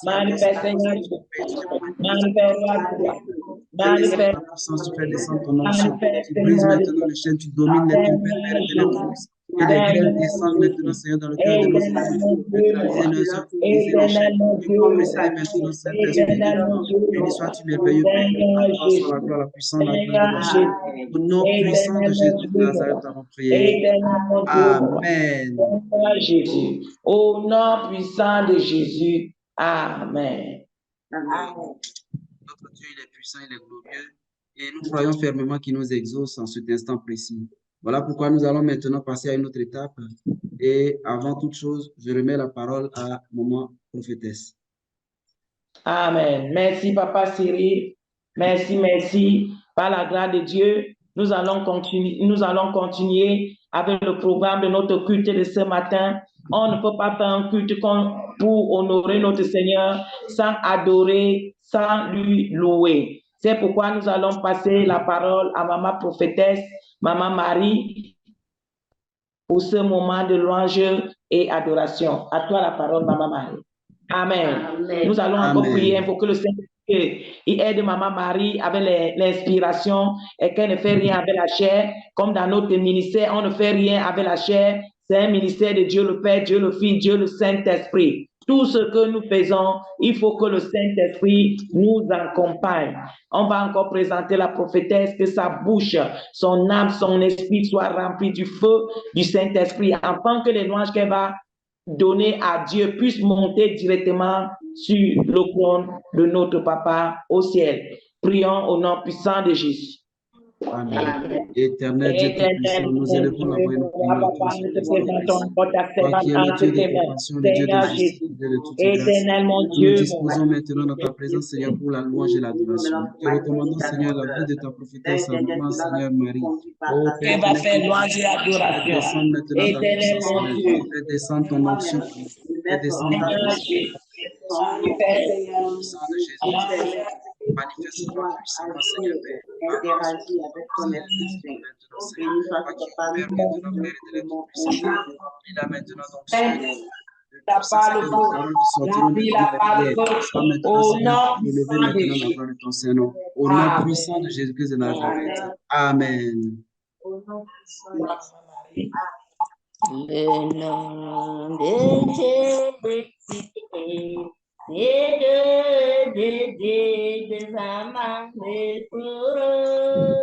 manifeste, Seigneur, manifeste la gloire. fais descendre manifeste, ta puissance, tu fais descendre ton onction. Tu manifeste, brises maintenant les chaînes, tu domines les tempêtes vers les ténèbres. Que les grêles descendent maintenant, Seigneur, dans le cœur de nos éternel enfants. mon Que Dieu, briser leurs œuvres, briser les chaînes. éternel mon Que Dieu, procéder maintenant, Saint-Esprit de éternel Dieu. mon Dieu, Béni sois-tu merveilleux, Père. À Seigneur toi soit la Jésus, gloire, la puissance, la grandeur, Seigneur la Jésus, chaîne. Au nom puissant de éternel mon Jésus de Dieu, Nazareth, nous avons prié. éternel mon Dieu, Amen. Seigneur Jésus, au nom puissant de Jésus, Amen. Notre Dieu, il est puissant, il est glorieux. Et nous croyons fermement qu'il nous exauce en cet instant précis. Voilà pourquoi nous allons maintenant passer à une autre étape. Et avant toute chose, je remets la parole à maman prophétesse. Amen. Merci, Papa Cyril. Merci, merci. Par la grâce de Dieu, nous allons continuer avec le programme de notre culte de ce matin. On ne peut pas faire un culte pour honorer notre Seigneur sans adorer, sans lui louer. C'est pourquoi nous allons passer la parole à Maman prophétesse, Maman Marie, pour ce moment de louange et adoration. À toi la parole, Maman Marie. Amen. Amen. Nous allons encore Amen. prier pour que le Saint-Esprit aide Maman Marie avec l'inspiration et qu'elle ne fait rien avec la chair. Comme dans notre ministère, on ne fait rien avec la chair. C'est un ministère de Dieu le Père, Dieu le Fils, Dieu le Saint-Esprit. Tout ce que nous faisons, il faut que le Saint-Esprit nous accompagne. On va encore présenter la prophétesse, que sa bouche, son âme, son esprit soient remplis du feu du Saint-Esprit, afin que les louanges qu'elle va donner à Dieu puissent monter directement sur le trône de notre Papa au ciel. Prions au nom puissant de Jésus. Amen. Éternel Dieu Tout-Puissant, nous élevons la voix et nous prions à toi, Saint-Esprit. Toi qui es le Dieu de compassion, le Dieu de justice, le Dieu de toute grâce. Éternel mon Nous nous Dieu, disposons maintenant dans ta présence, Seigneur, pour la louange et l'adoration. Nous te recommandons, Seigneur, la vie de ta prophétesse, sa maman, Seigneur Marie. Oh Père, qui va faire louange et adoration. fais descendre maintenant ta Éternel puissance, mon Dieu, fais descendre ton onction, fais descendre ta Seigneur puissance. Jésus, Puissant de Jésus. Manifeste-toi puissamment, Seigneur Père. Interagir avec ton esprit saint. Béni soit ton papa, Père, maintenant, Père, et de tout-puissant. Il a maintenant donc la parole Seigneur, nos paroles qui sortiront de la ta parole prière. Sois maintenant, au Seigneur, nom élevé puissant de maintenant la Jésus. gloire de ton Saint-Nom. Au nom Amen. puissant de Jésus-Christ de Nazareth. Amen. Le nom de Jésus et de amants pour eux.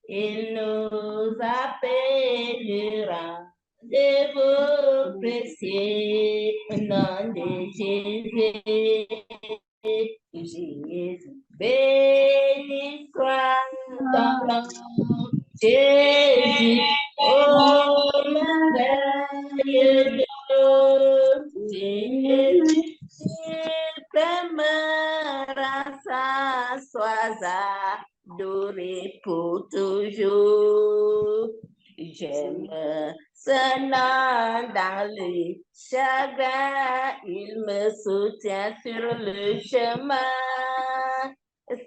Il nous appellera de vos précieux nom de Jésus. Jésus, béni soit ton nom, Jésus, oh merveilleux Dieu, Jésus, il t'aimera sans sois adoré pour toujours. J'aime ce nom dans le chagrin, il me soutient sur le chemin.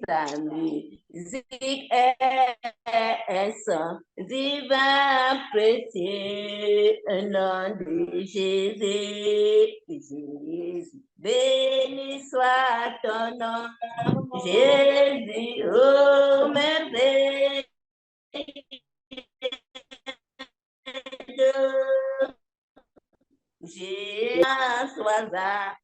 Sa musique est son divin précieux, au nom de Jésus. Jésus, béni soit ton nom, Jésus, oh merveille. J'ai sois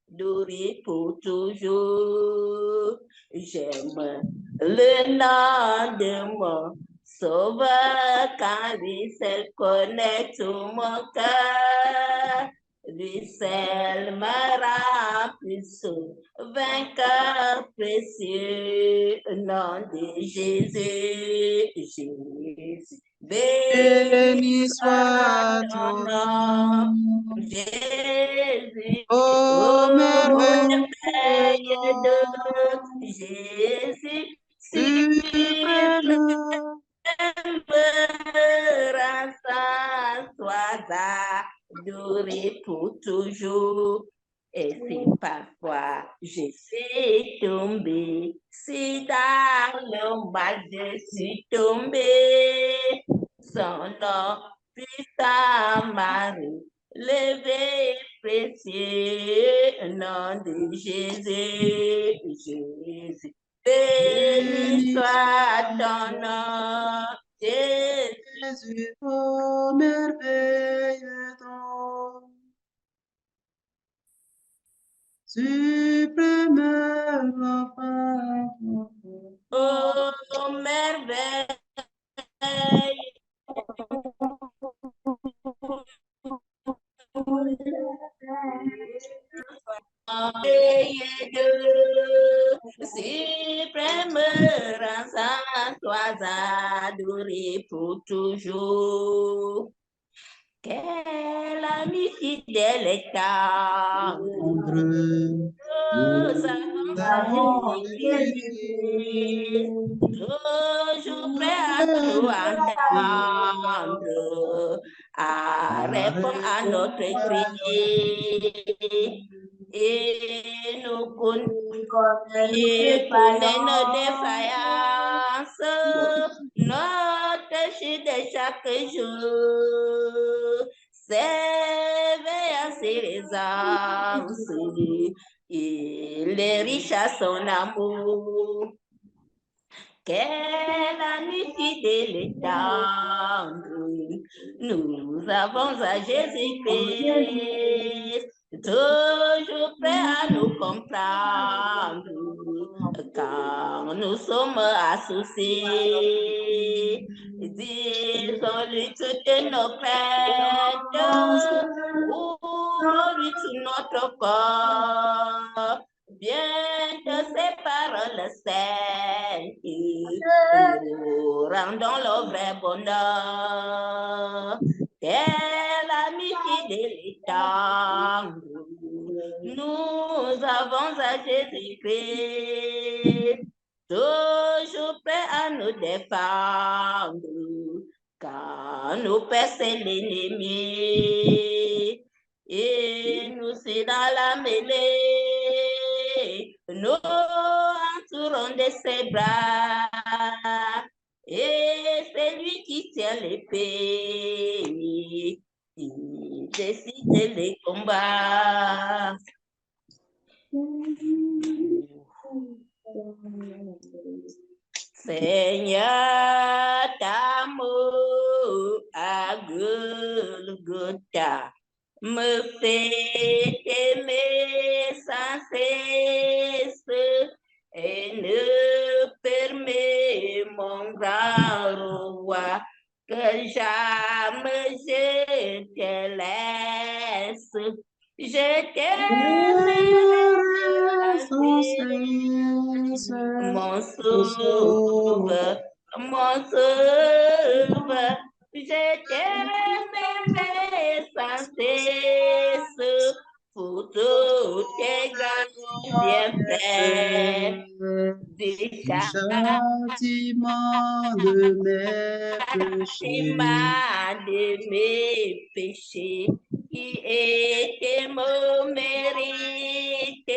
adoré pour toujours. J'aime le nom de mon Sauveur, car lui seul connaît tout mon cœur. Lui seul me remplit son vainqueur précieux, au nom de Jésus. Jésus, Béni soit ton nom, Jésus, ô merveilleux Jésus, suprême. sois adoré pour toujours. Et si parfois je suis tombé, si dans le mal je suis tombé, son nom puissant Marie, levé précieux, au nom de Jésus, Jésus. Béni soit ton nom, Jésus. Jésus, ô merveilleux don, suprême enfant. Oh, merveille. Suprême rang, sois adoré pour toujours. Quel ami fidèle et tendre, nous avons à Jésus-Christ, toujours prêt à nous entendre, à répondre à notre cri. Et nous connaît nos défaillances, notre chute de chaque jour, s'éveille ses aisances, il est riche à son amour. Quelle amie fidèle et tendre, nous avons à Jésus-Christ, toujours prêt à nous comprendre quand nous sommes associés. Disons-lui toutes nos plaintes, ouvrons-lui tout notre corps. Bien de ces paroles saintes, nous rendons le vrai bonheur. Quelle amitié délicate, nous avons à Jésus-Christ, toujours prêt à nous défendre, quand nous percons l'ennemi. Et nous sommes dans la mêlée, nous entourons de ses bras, et c'est lui qui tient l'épée, il décide les combats. Seigneur, d'amour à Golgotha me fait aimer sans cesse et ne permet, mon grand roi, que jamais je te laisse. Je t'aimerai sans cesse, mon sauveur, je t'aimerai sans cesse pour tous tes grands bienfaits. Du châtiment de mes péchés, qui était mon mérite,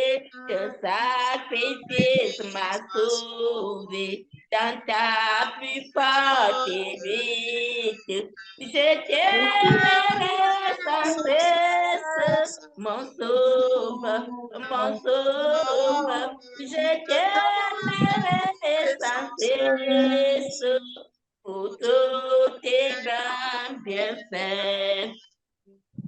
que sacrifice m'a sauvé dans ta plus forte hérite. Je t'aimerai sans cesse, mon sauveur, je t'aimerai sans cesse pour tous tes grands bienfaits.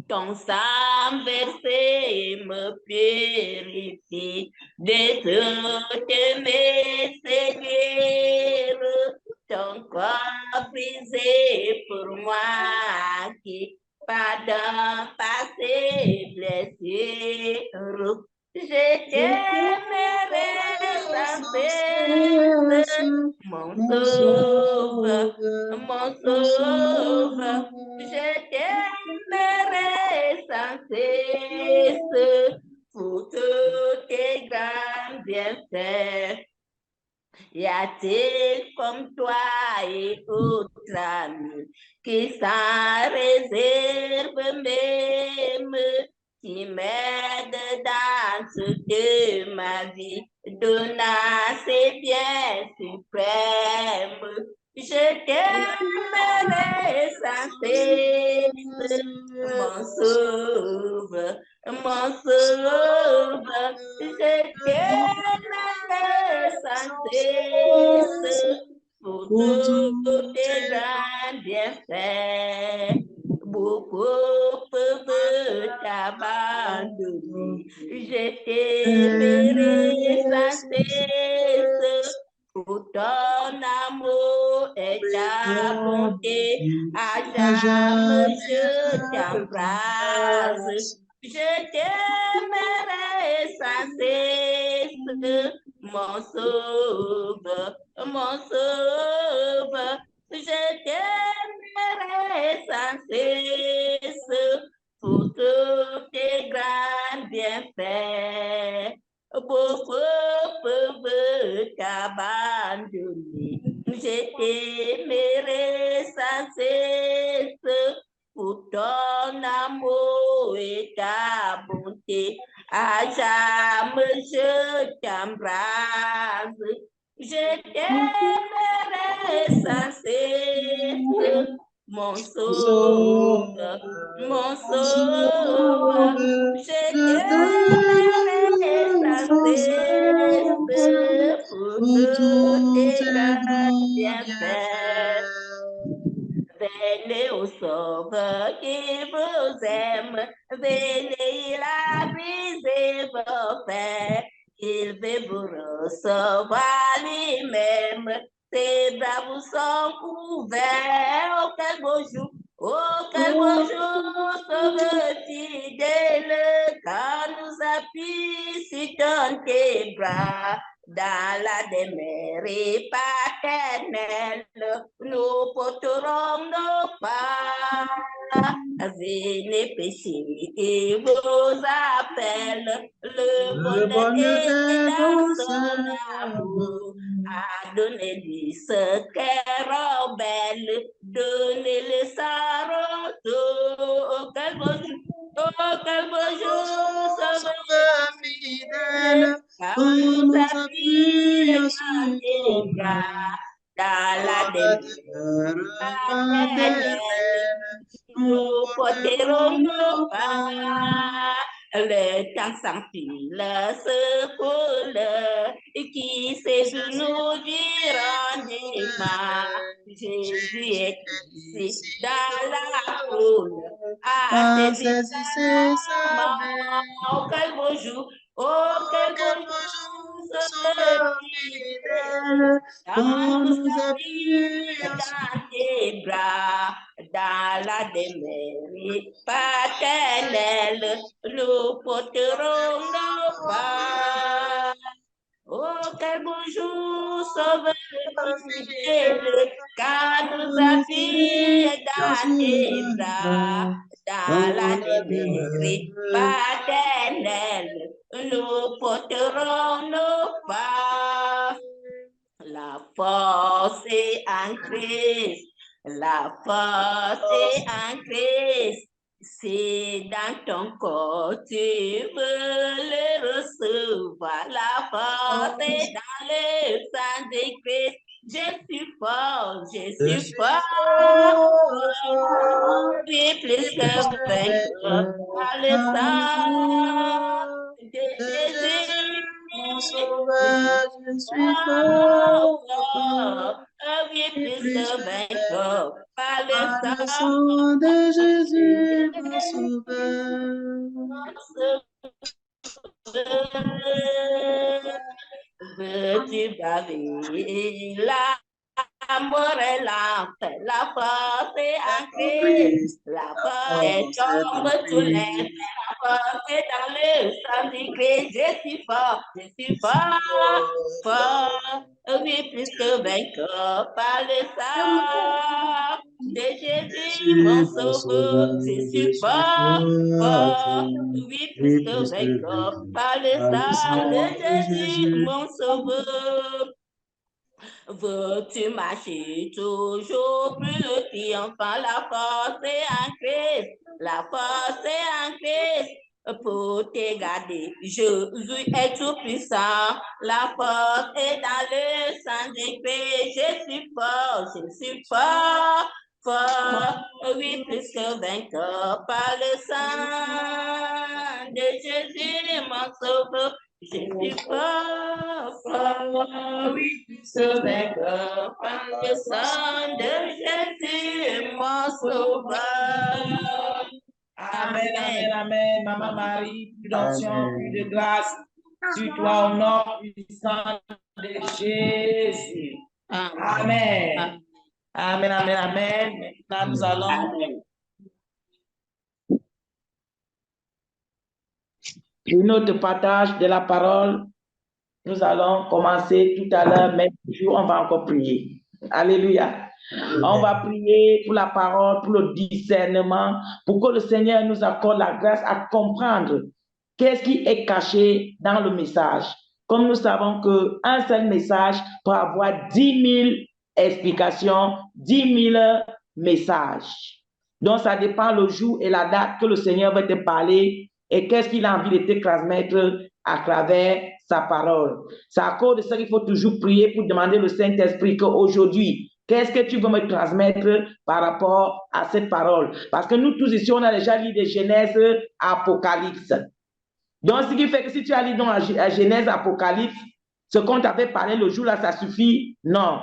Ton sang versé me purifie de toutes mes séquelles. Ton corps brisé pour moi qui pardonne par ses blessures. Je t'aimerai sans cesse, mon sauveur, je t'aimerai sans cesse pour tous tes grands bienfaits. Y a-t-il comme toi et autre ami qui sans réserve même, qui m'aide dans toute ma vie, donnant ses biens suprêmes? Je t'aimerai sans cesse, mon sauveur, je t'aimerai sans abandonné. Je t'aimerai sans cesse pour ton amour et ta bonté. À jamais je t'embrasse. Je t'aimerai sans cesse, mon sauveur, mon sauveur. Je t'aimerai sans cesse pour tous tes grands bienfaits. Beaucoup peuvent t'abandonner. Je t'aimerai sans cesse pour ton amour et ta bonté. À jamais je t'embrasse. Je t'aimerai sans cesse, mon sauveur, mon sauveur. Je t'aimerai sans cesse pour tous tes grands bienfaits. Venez au sauveur qui vous aime, venez, il a brisé vos faits, il veut vous recevoir lui-même, ses bras vous sont couverts. Oh, quel beau jour, sauveur fidèle, quand nous appuie sur tes bras. Dans la demeure paternelle, nous porterons nos pas. Venez pécher et vous appelle. Le bonheur est dans son amour. Donnez-lui ce cœur belle, donnez-le sa retour. Oh, quel beau jour, sauveur fidèle, quand nous appuie dans tes bras, dans la demeure paternelle, nous porterons nos pas. Le temps s'enfile, se coule, qui sait d'où nous dirons Jésus est ici dans la foule. Saisissez sa main. Oh, quel beau jour, sauveur fidèle, quand nous appuie dans tes bras, dans la demeure paternelle, nous porterons nos pas. Oh, quel beau jour, sauveur fidèle, quand nous appuie dans tes bras, dans la demeure paternelle, nous porterons nos pas. La force est en Christ, la force est en Christ. C'est dans ton corps, tu veux le recevoir. La force est dans le sang de Christ. Je suis fort, oui, plus que vainqueur par le sang de Jésus. Mon sauveur, je suis fort. Oui, plus que vainqueur par le Par le sang sang de Jésus, mon sauveur. Veux-tu braver l'amour et l'enfer, la force est en Christ, la force tombe tous les faits, la force est dans le sang du Christ. Je suis fort, fort, oui, plus que vainqueur par le sang de Jésus, mon sauveur. Je suis fort, oui, plus que vainqueur par le sang de Jésus, mon sauveur. Veux-tu marcher toujours plus triomphant? La force est en Christ, la force est en Christ. Pour te garder, Jésus est tout puissant. La force est dans le sang de Christ. Je suis fort, oui, plus que vainqueur par le sang de Jésus, mon sauveur. Je suis fort, oui, plus que vainqueur par le sang de Jésus, mon sauveur. Amen, amen, amen. Maman Marie, plus d'onction, Amen. plus de grâce sur toi au nom puissant de Jésus. Amen. Amen, amen, amen. Maintenant, nous allons pour notre partage de la parole. Nous allons commencer tout à l'heure, mais toujours on va encore prier. Alléluia. On va prier pour la parole, pour le discernement, pour que le Seigneur nous accorde la grâce à comprendre qu'est-ce qui est caché dans le message. Comme nous savons qu'un seul message peut avoir 10 000 explications, 10 000 messages. Donc, ça dépend le jour et la date que le Seigneur va te parler et qu'est-ce qu'il a envie de te transmettre à travers sa parole. C'est à cause de ça qu'il faut toujours prier pour demander au Saint-Esprit qu'aujourd'hui, qu'est-ce que tu veux me transmettre par rapport à cette parole? Parce que nous tous ici, on a déjà lu de Genèse, Apocalypse. Donc, ce qui fait que si tu as lu dans la Genèse, Apocalypse, ce qu'on t'avait parlé le jour-là, ça suffit? Non.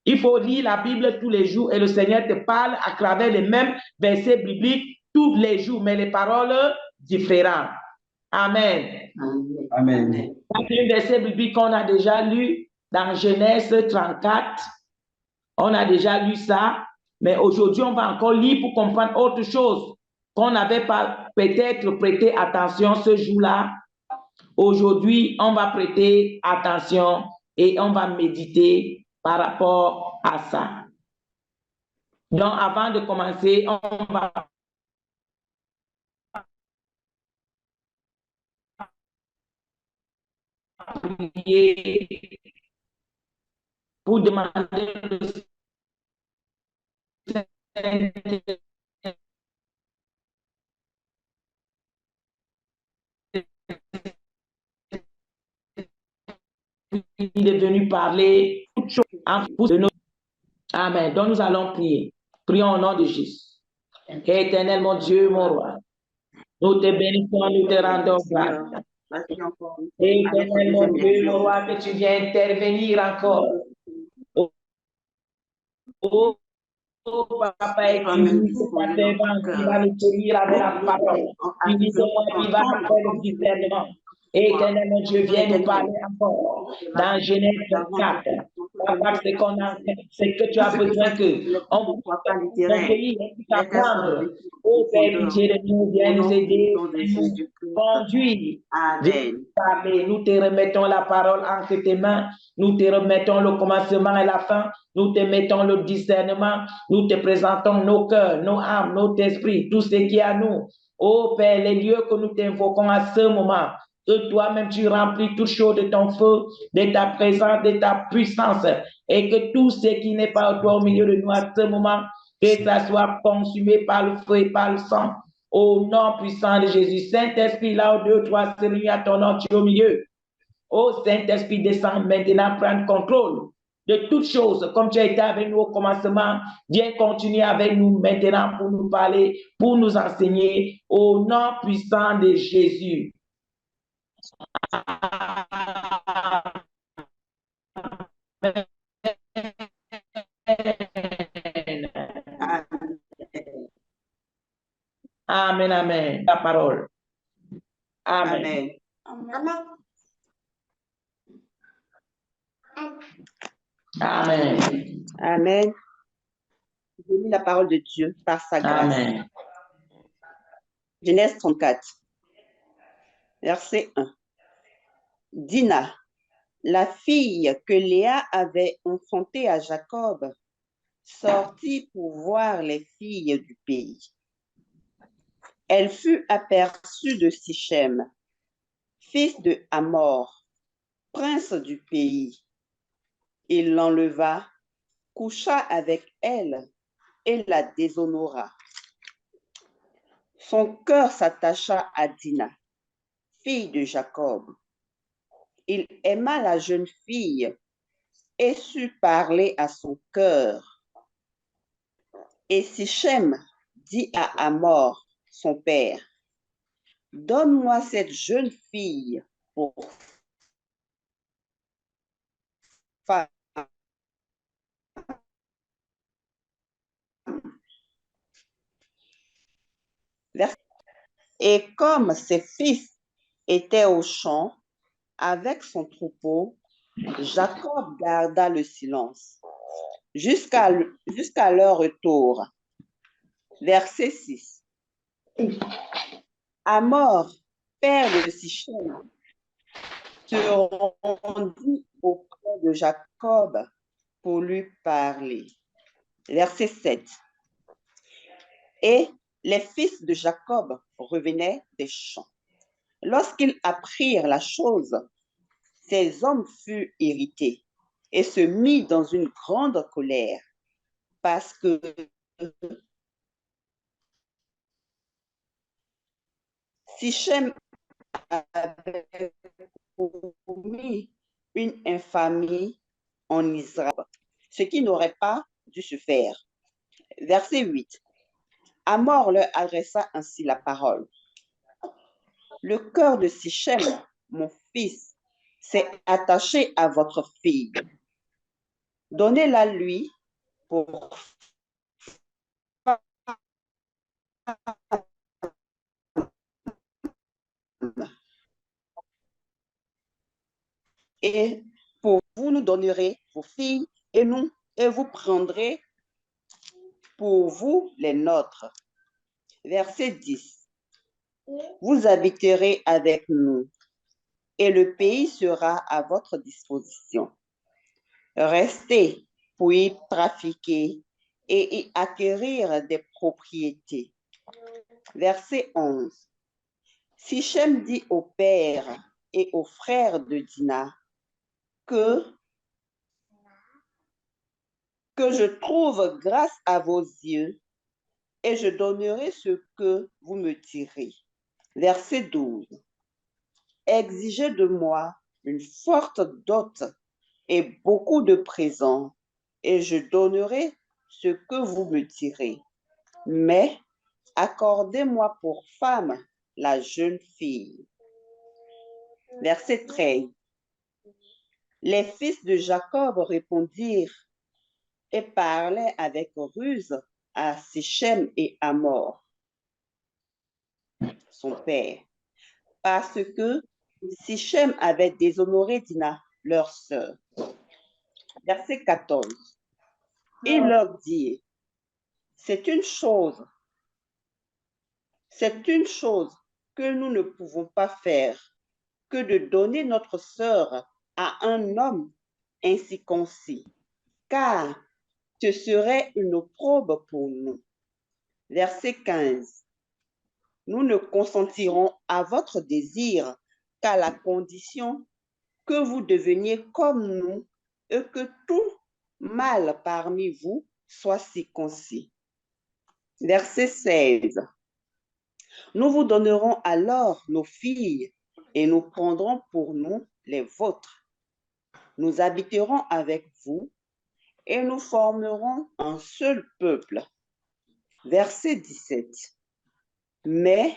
Il faut lire la Bible tous les jours et le Seigneur te parle à travers les mêmes versets bibliques tous les jours, mais les paroles différentes. Amen. Amen. C'est un verset biblique qu'on a déjà lu dans Genèse 34. On a déjà lu ça, mais aujourd'hui, on va encore lire pour comprendre autre chose qu'on n'avait pas peut-être prêté attention ce jour-là. Aujourd'hui, on va prêter attention et on va méditer par rapport à ça. Donc, avant de commencer, on va prier pour demander le il est venu parler toutes choses de nous. Amen. Donc nous allons prier. Prions au nom de Jésus. Éternel, mon Dieu, mon roi. Nous te bénissons, nous te rendons grâce. Éternel, mon Dieu, mon roi, que tu viens intervenir encore. Oh, Papa, et tu dis que ta servante qui va nous tenir avec la parole. Tu dis que tu vas nous faire le discernement. Éternel, mon Dieu, viens nous parler encore dans Genèse 24. Papa, ce que tu as besoin que on puisse apprendre. Oh Père, pitié de nous, viens nous aider, nous conduire. Viens nous parler. Nous te remettons la parole entre tes mains. Nous te remettons le commencement et la fin. Nous te mettons le discernement. Nous te présentons nos cœurs, nos âmes, notre esprit, tout ce qui est à nous. Oh Père, les lieux que nous t'invoquons à ce moment, que toi-même tu remplis toutes choses de ton feu, de ta présence, de ta puissance, et que tout ce qui n'est pas toi au milieu de nous à ce moment, que ça soit consumé par le feu et par le sang. Au nom puissant de Jésus, Saint-Esprit, là où deux, trois se réunissent à ton nom, tu es au milieu. Oh Saint-Esprit, descend maintenant, prendre contrôle de toutes choses, comme tu as été avec nous au commencement. Viens continuer avec nous maintenant pour nous parler, pour nous enseigner, au nom puissant de Jésus. Amen, amen. La parole. Amen. Amen. Amen. Amen. Je lis la parole de Dieu par sa grâce. Amen. Genèse 34, verset 1. Dina, la fille que Léa avait enfantée à Jacob, sortit pour voir les filles du pays. Elle fut aperçue de Sichem, fils de Hamor, prince du pays. Il l'enleva, coucha avec elle et la déshonora. Son cœur s'attacha à Dina, fille de Jacob. Il aima la jeune fille et sut parler à son cœur. Et Sichem dit à Hamor, son père, « Donne-moi cette jeune fille pour femme. » Et comme ses fils étaient au champ avec son troupeau, Jacob garda le silence jusqu'à leur retour. Verset 6. Hamor, père de Sichem, se rendit auprès de Jacob pour lui parler. Verset 7. Et les fils de Jacob revenaient des champs. Lorsqu'ils apprirent la chose, ces hommes furent irrités et se mirent dans une grande colère parce que Sichem avait commis une infamie en Israël, ce qui n'aurait pas dû se faire. Verset 8. Hamor leur adressa ainsi la parole. Le cœur de Sichem, mon fils, s'est attaché à votre fille. Donnez-la lui pour et pour vous nous donnerez vos filles et vous prendrez pour vous les nôtres. Verset 10. Vous habiterez avec nous et le pays sera à votre disposition. Restez pour y trafiquer et y acquérir des propriétés. Verset 11. Sichem dit au père et aux frères de Dina que je trouve grâce à vos yeux et je donnerai ce que vous me direz. Verset 12. Exigez de moi une forte dot et beaucoup de présents, et je donnerai ce que vous me direz. Mais accordez-moi pour femme la jeune fille. Verset 13. Les fils de Jacob répondirent et parlaient avec ruse à Sichem et Hamor, son père, parce que Sichem avait déshonoré Dina, leur sœur. Verset 14. Il leur dit, c'est une chose que nous ne pouvons pas faire que de donner notre sœur à un homme ainsi concis, car ce serait une opprobre pour nous. Verset 15. Nous ne consentirons à votre désir qu'à la condition que vous deveniez comme nous et que tout mâle parmi vous soit circoncis. Verset 16. Nous vous donnerons alors nos filles et nous prendrons pour nous les vôtres. Nous habiterons avec vous et nous formerons un seul peuple. Verset 17. Mais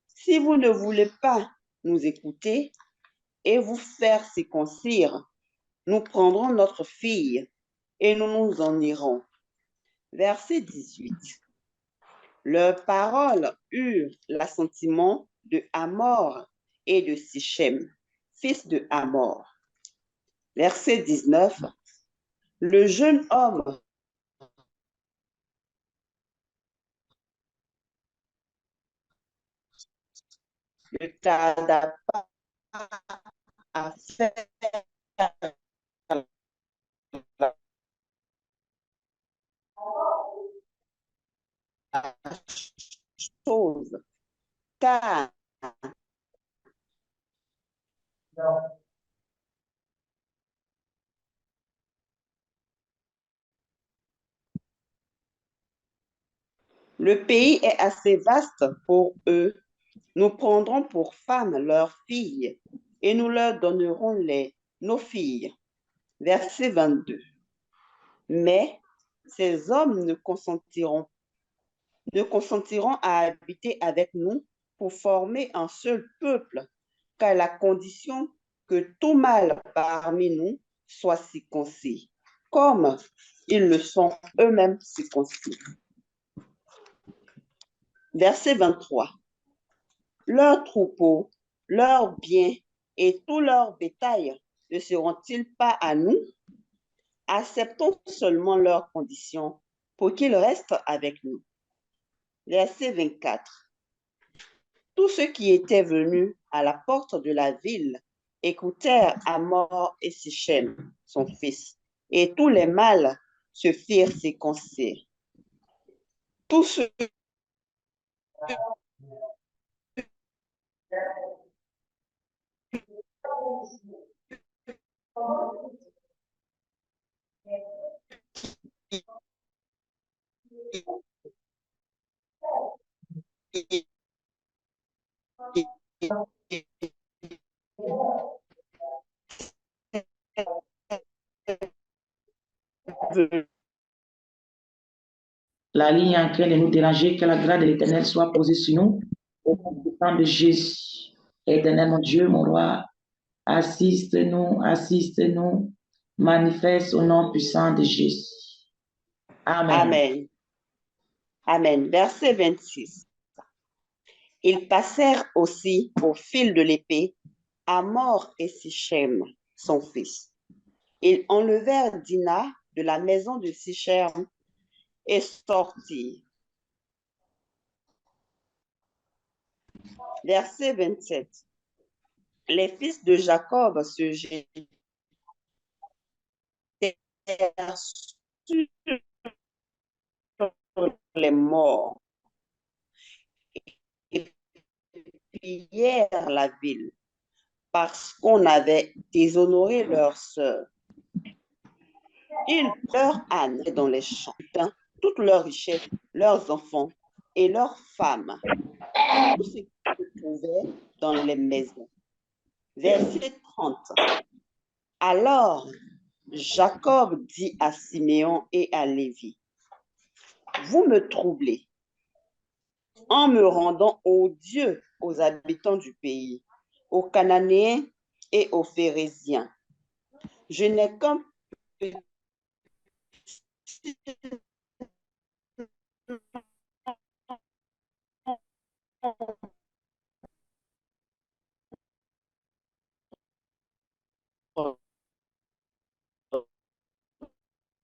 si vous ne voulez pas nous écouter et vous faire circoncire, nous prendrons notre fille et nous nous en irons. Verset 18. Leurs paroles eurent l'assentiment de Hamor et de Sichem, fils de Hamor. Verset 19. Le jeune homme ne tarda pas à faire la chose, car le pays est assez vaste pour eux. Nous prendrons pour femmes leurs filles et nous leur donnerons nos filles. Verset 22. Mais ces hommes ne consentiront à habiter avec nous pour former un seul peuple, qu'à la condition que tout mâle parmi nous soit circoncis, comme ils le sont eux-mêmes circoncis. Verset 23. leurs troupeaux, leurs biens et tout leur bétail ne seront-ils pas à nous? Acceptons seulement leurs conditions pour qu'ils restent avec nous. Verset 24. Tous ceux qui étaient venus à la porte de la ville écoutèrent Hamor et Sichem, son fils, et tous les mâles se firent circoncire. Tous ceux qui La ligne est en train de nous déranger, que la grâce de l'Éternel soit posée sur nous au nom de Jésus. Éternel, mon Dieu, mon roi, assiste-nous, manifeste au nom puissant de Jésus. Amen. Amen. Amen. Verset 26. Ils passèrent aussi au fil de l'épée Hamor et Sichem, son fils. Ils enlevèrent Dina de la maison de Sichem et sortirent. Verset 27. Les fils de Jacob se jetèrent sur les morts et pillèrent la ville parce qu'on avait déshonoré leur sœur. Ils leur ânes dans les champs, toutes leurs richesses, leurs enfants et leurs femmes, tout ce qui se trouvait dans les maisons. Verset 30. Alors Jacob dit à Siméon et à Lévi, vous me troublez en me rendant odieux aux habitants du pays, aux Cananéens et aux Phérésiens. Je n'ai qu'un petit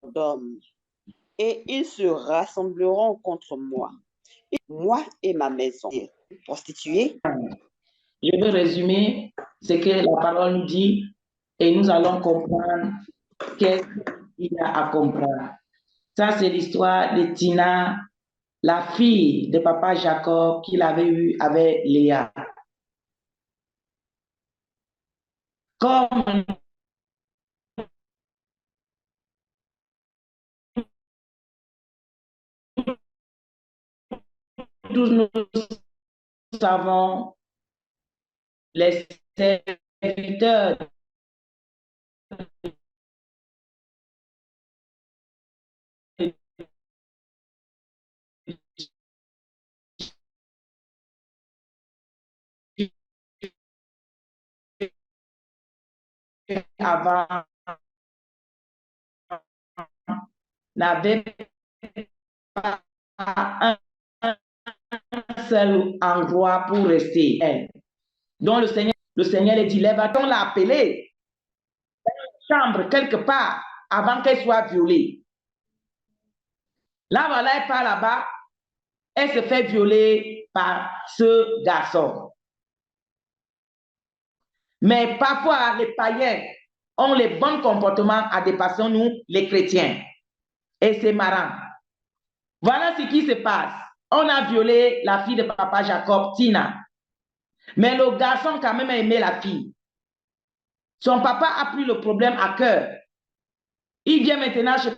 d'hommes, et ils se rassembleront contre moi, et ma maison. Prostituée. Je veux résumer ce que la parole nous dit et nous allons comprendre qu'est-ce qu'il y a à comprendre. Ça, c'est l'histoire de Tina, la fille de papa Jacob qu'il avait eu avec Léa. Comme tous nous savons, les serviteurs avant n'avaient pas un seul endroit pour rester. Donc le Seigneur lui dit, lève-t-on l'a appelée dans une chambre quelque part avant qu'elle soit violée. Là, voilà, elle part là-bas, elle se fait violer par ce garçon. Mais parfois, les païens ont les bons comportements à dépasser nous, les chrétiens. Et c'est marrant. Voilà ce qui se passe. On a violé la fille de papa Jacob, Tina. Mais le garçon quand même a aimé la fille. Son papa a pris le problème à cœur. Il vient maintenant chez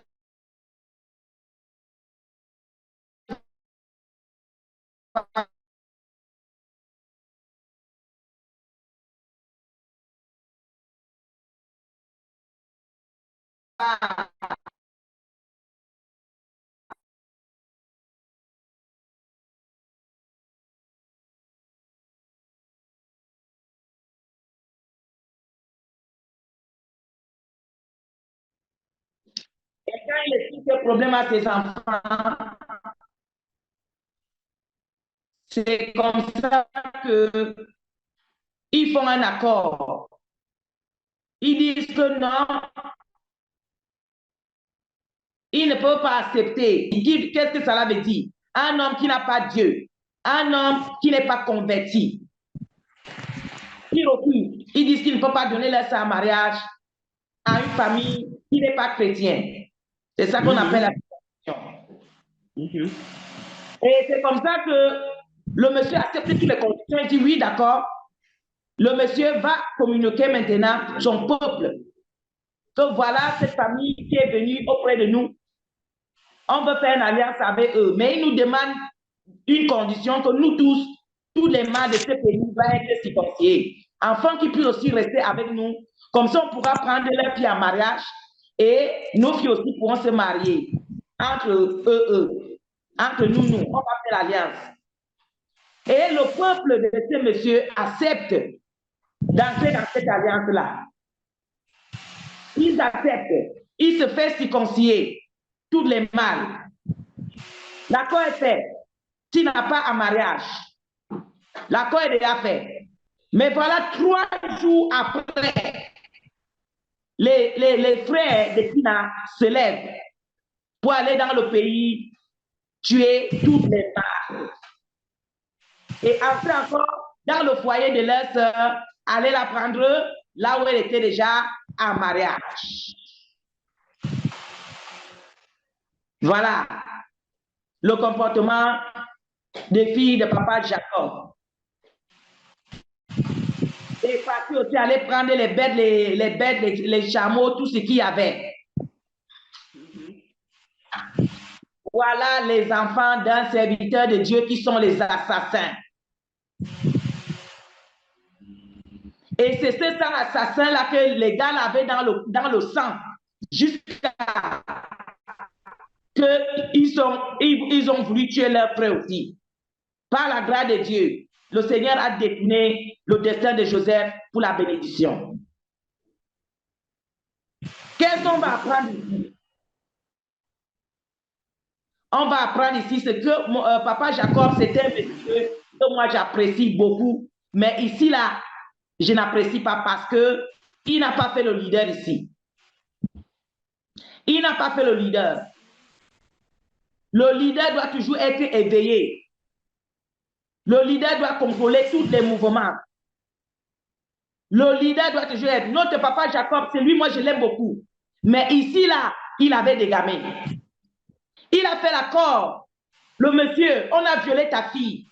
papa. Et quand il explique le problème à ses enfants, c'est comme ça qu'ils font un accord. Ils disent que non, ils ne peuvent pas accepter. Qu'est-ce que cela veut dire? Un homme qui n'a pas Dieu, un homme qui n'est pas converti. Ils refusent. Ils disent qu'ils ne peuvent pas donner leur sang en mariage à une famille qui n'est pas chrétienne. C'est ça qu'on appelle la situation. Et c'est comme ça que le monsieur accepte toutes les conditions et dit oui, d'accord. Le monsieur va communiquer maintenant son peuple. Que voilà cette famille qui est venue auprès de nous. On veut faire une alliance avec eux. Mais ils nous demandent une condition que nous tous les mâles de ce pays vont être circoncis. Afin qu'ils puissent aussi rester avec nous. Comme ça, on pourra prendre leurs filles en mariage et nos filles aussi pourront se marier. Entre eux. Entre nous, on va faire l'alliance. Et le peuple de ce monsieur accepte d'entrer dans cette alliance-là. Ils acceptent. Ils se font circoncilier. Tous les mâles. L'accord est fait. Tu n'as pas un mariage. L'accord est déjà fait. Mais voilà, 3 jours après, les frères de Tina se lèvent pour aller dans le pays tuer tous les mâles. Et après encore, dans le foyer de leur sœur, aller la prendre là où elle était déjà en mariage. Voilà le comportement des filles de papa Jacob. Et parti aussi aller prendre les bêtes, les chameaux, tout ce qu'il y avait. Voilà les enfants d'un serviteur de Dieu qui sont les assassins. Et c'est ce sang assassin-là que les gars avaient dans le sang jusqu'à qu'ils ont voulu tuer leur frère aussi. Par la grâce de Dieu, le Seigneur a décliné le destin de Joseph pour la bénédiction. Qu'est-ce qu'on va apprendre ici? On va apprendre ici ce que papa Jacob, c'était un monsieur que moi j'apprécie beaucoup, mais ici là, je n'apprécie pas parce qu'il n'a pas fait le leader ici. Il n'a pas fait le leader. Le leader doit toujours être éveillé. Le leader doit contrôler tous les mouvements. Le leader doit toujours être... Notre papa Jacob, c'est lui, moi je l'aime beaucoup. Mais ici, là, il avait des gamins. Il a fait l'accord. Le monsieur, on a violé ta fille.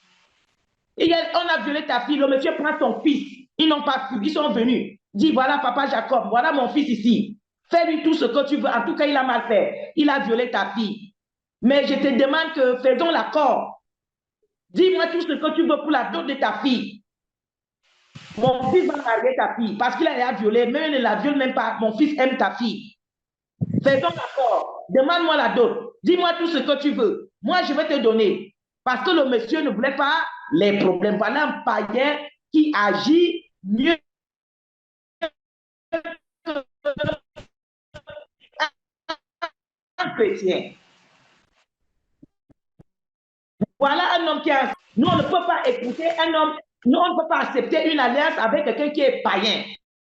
On a violé ta fille. Le monsieur prend son fils. Ils n'ont pas fui. Ils sont venus. Dit, voilà papa Jacob, voilà mon fils ici. Fais-lui tout ce que tu veux. En tout cas, il a mal fait. Il a violé ta fille. Mais je te demande que faisons l'accord. Dis-moi tout ce que tu veux pour la dot de ta fille. Mon fils va marier ta fille parce qu'il a violé. Même il ne la viole même pas. Mon fils aime ta fille. Faisons l'accord. Demande-moi la dot. Dis-moi tout ce que tu veux. Moi, je vais te donner. Parce que le monsieur ne voulait pas les problèmes. Voilà un païen qui agit mieux qu'un chrétien. Voilà un homme qui a... Nous, on ne peut pas écouter un homme. Nous, on ne peut pas accepter une alliance avec quelqu'un qui est païen,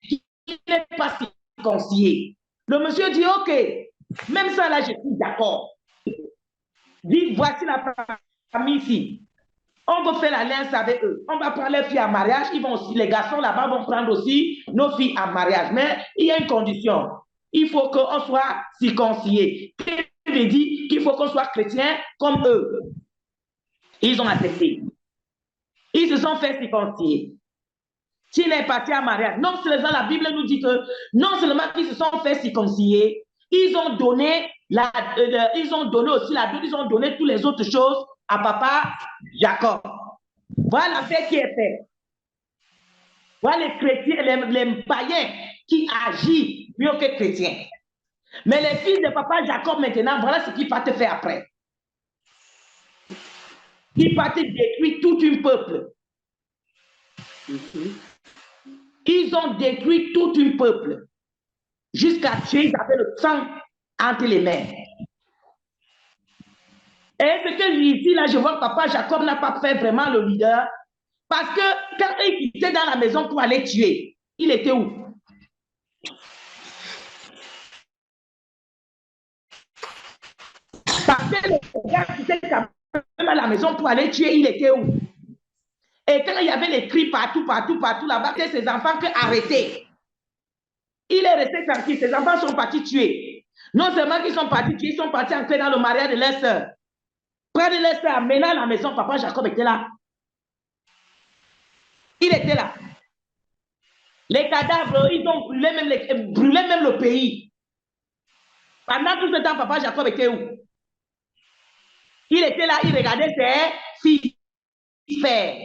qui n'est pas circoncis. Le monsieur dit, OK, même ça, là, je suis d'accord. Dit, voici la famille ici. On va faire l'alliance avec eux. On va prendre les filles en mariage. Ils vont aussi, les garçons là-bas vont prendre aussi nos filles en mariage. Mais il y a une condition. Il faut qu'on soit circoncis. Il veut dire qu'il faut qu'on soit chrétien comme eux. Ils ont accepté. Ils se sont fait circoncire. S'il est parti en mariage, non seulement la Bible nous dit que non seulement qu'ils se sont fait circonciller, ils ont donné aussi la dot, ils ont donné toutes les autres choses à papa Jacob. Voilà la fête qui est faite. Voilà les chrétiens, les païens qui agissent mieux que les chrétiens. Mais les fils de papa Jacob maintenant, voilà ce qu'ils partent faire après. Ils partent détruire tout un peuple. Ils ont détruit tout un peuple. Jusqu'à tuer, ils avaient le sang entre les mains. Et ce que ici, là, je vois que papa Jacob n'a pas fait vraiment le leader. Parce que quand il quittait dans la maison pour aller tuer, il était où? Parce que le gars quittait quand même à la maison pour aller tuer, il était où? Et quand il y avait les cris partout là-bas, que ses enfants que arrêtés. Il est resté tranquille, ses enfants sont partis tuer. Non seulement qu'ils sont partis tuer, ils sont partis entrer dans le mariage de leur sœur. Près de leur sœur, amener à la maison, papa Jacob était là. Il était là. Les cadavres, ils ont brûlé même le pays. Pendant tout ce temps, papa Jacob était où? Il était là, il regardait ses filles faire.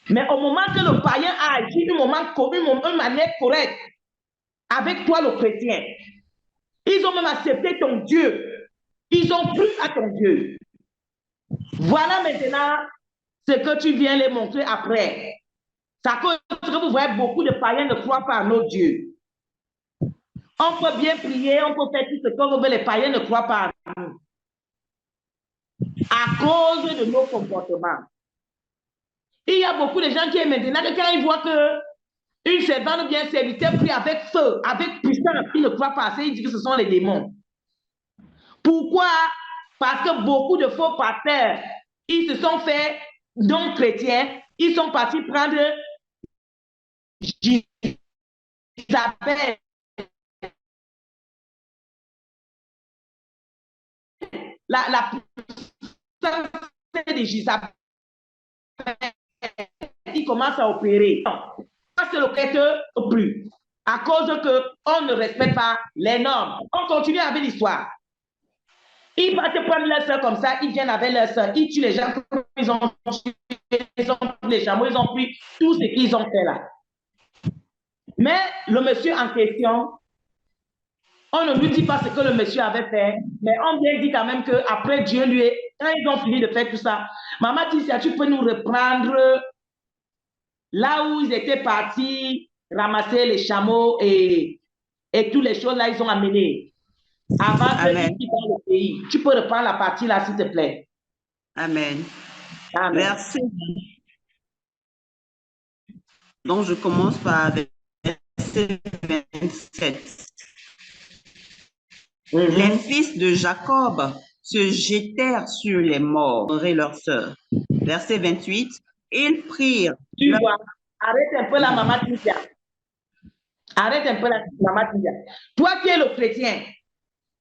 Mais au moment que le païen a agi une manière correcte avec toi, le chrétien, ils ont même accepté ton Dieu. Ils ont cru à ton Dieu. Voilà maintenant ce que tu viens les montrer après. Ça cause que vous voyez beaucoup de païens ne croient pas à nos dieux. On peut bien prier, on peut faire tout ce qu'on veut, mais les païens ne croient pas à nous. À cause de nos comportements. Il y a beaucoup de gens qui est maintenant que quand ils voient que une servante ou bien un serviteur prie avec feu, avec puissance, ils ne croient pas à ça, ils disent que ce sont les démons. Pourquoi? Parce que beaucoup de faux pasteurs, ils se sont fait non chrétiens, ils sont partis prendre Isabelle. La puissance de Isabelle, il commence à opérer. Parce que le prêtre plus. À cause qu'on ne respecte pas les normes. On continue avec l'histoire. Ils vont te prendre leur soeur comme ça, ils viennent avec leur soeur, ils tuent les gens, ils ont pris les chameaux, ils ont pris tout ce qu'ils ont fait là. Mais le monsieur en question, on ne lui dit pas ce que le monsieur avait fait, mais on vient dire quand même qu'après Dieu lui, quand ils ont fini de faire tout ça, maman dit, tu peux nous reprendre là où ils étaient partis ramasser les chameaux et toutes les choses là, ils ont amené. Avant que tu dans le pays. Tu peux reprendre la partie là, s'il te plaît. Amen. Amen. Merci. Donc, je commence par verset 27. Les fils de Jacob se jetèrent sur les morts et leurs sœurs. Verset 28. Ils prirent. Tu vois, arrête un peu la maman Tintia. Arrête un peu la maman Tintia. Toi qui es le chrétien,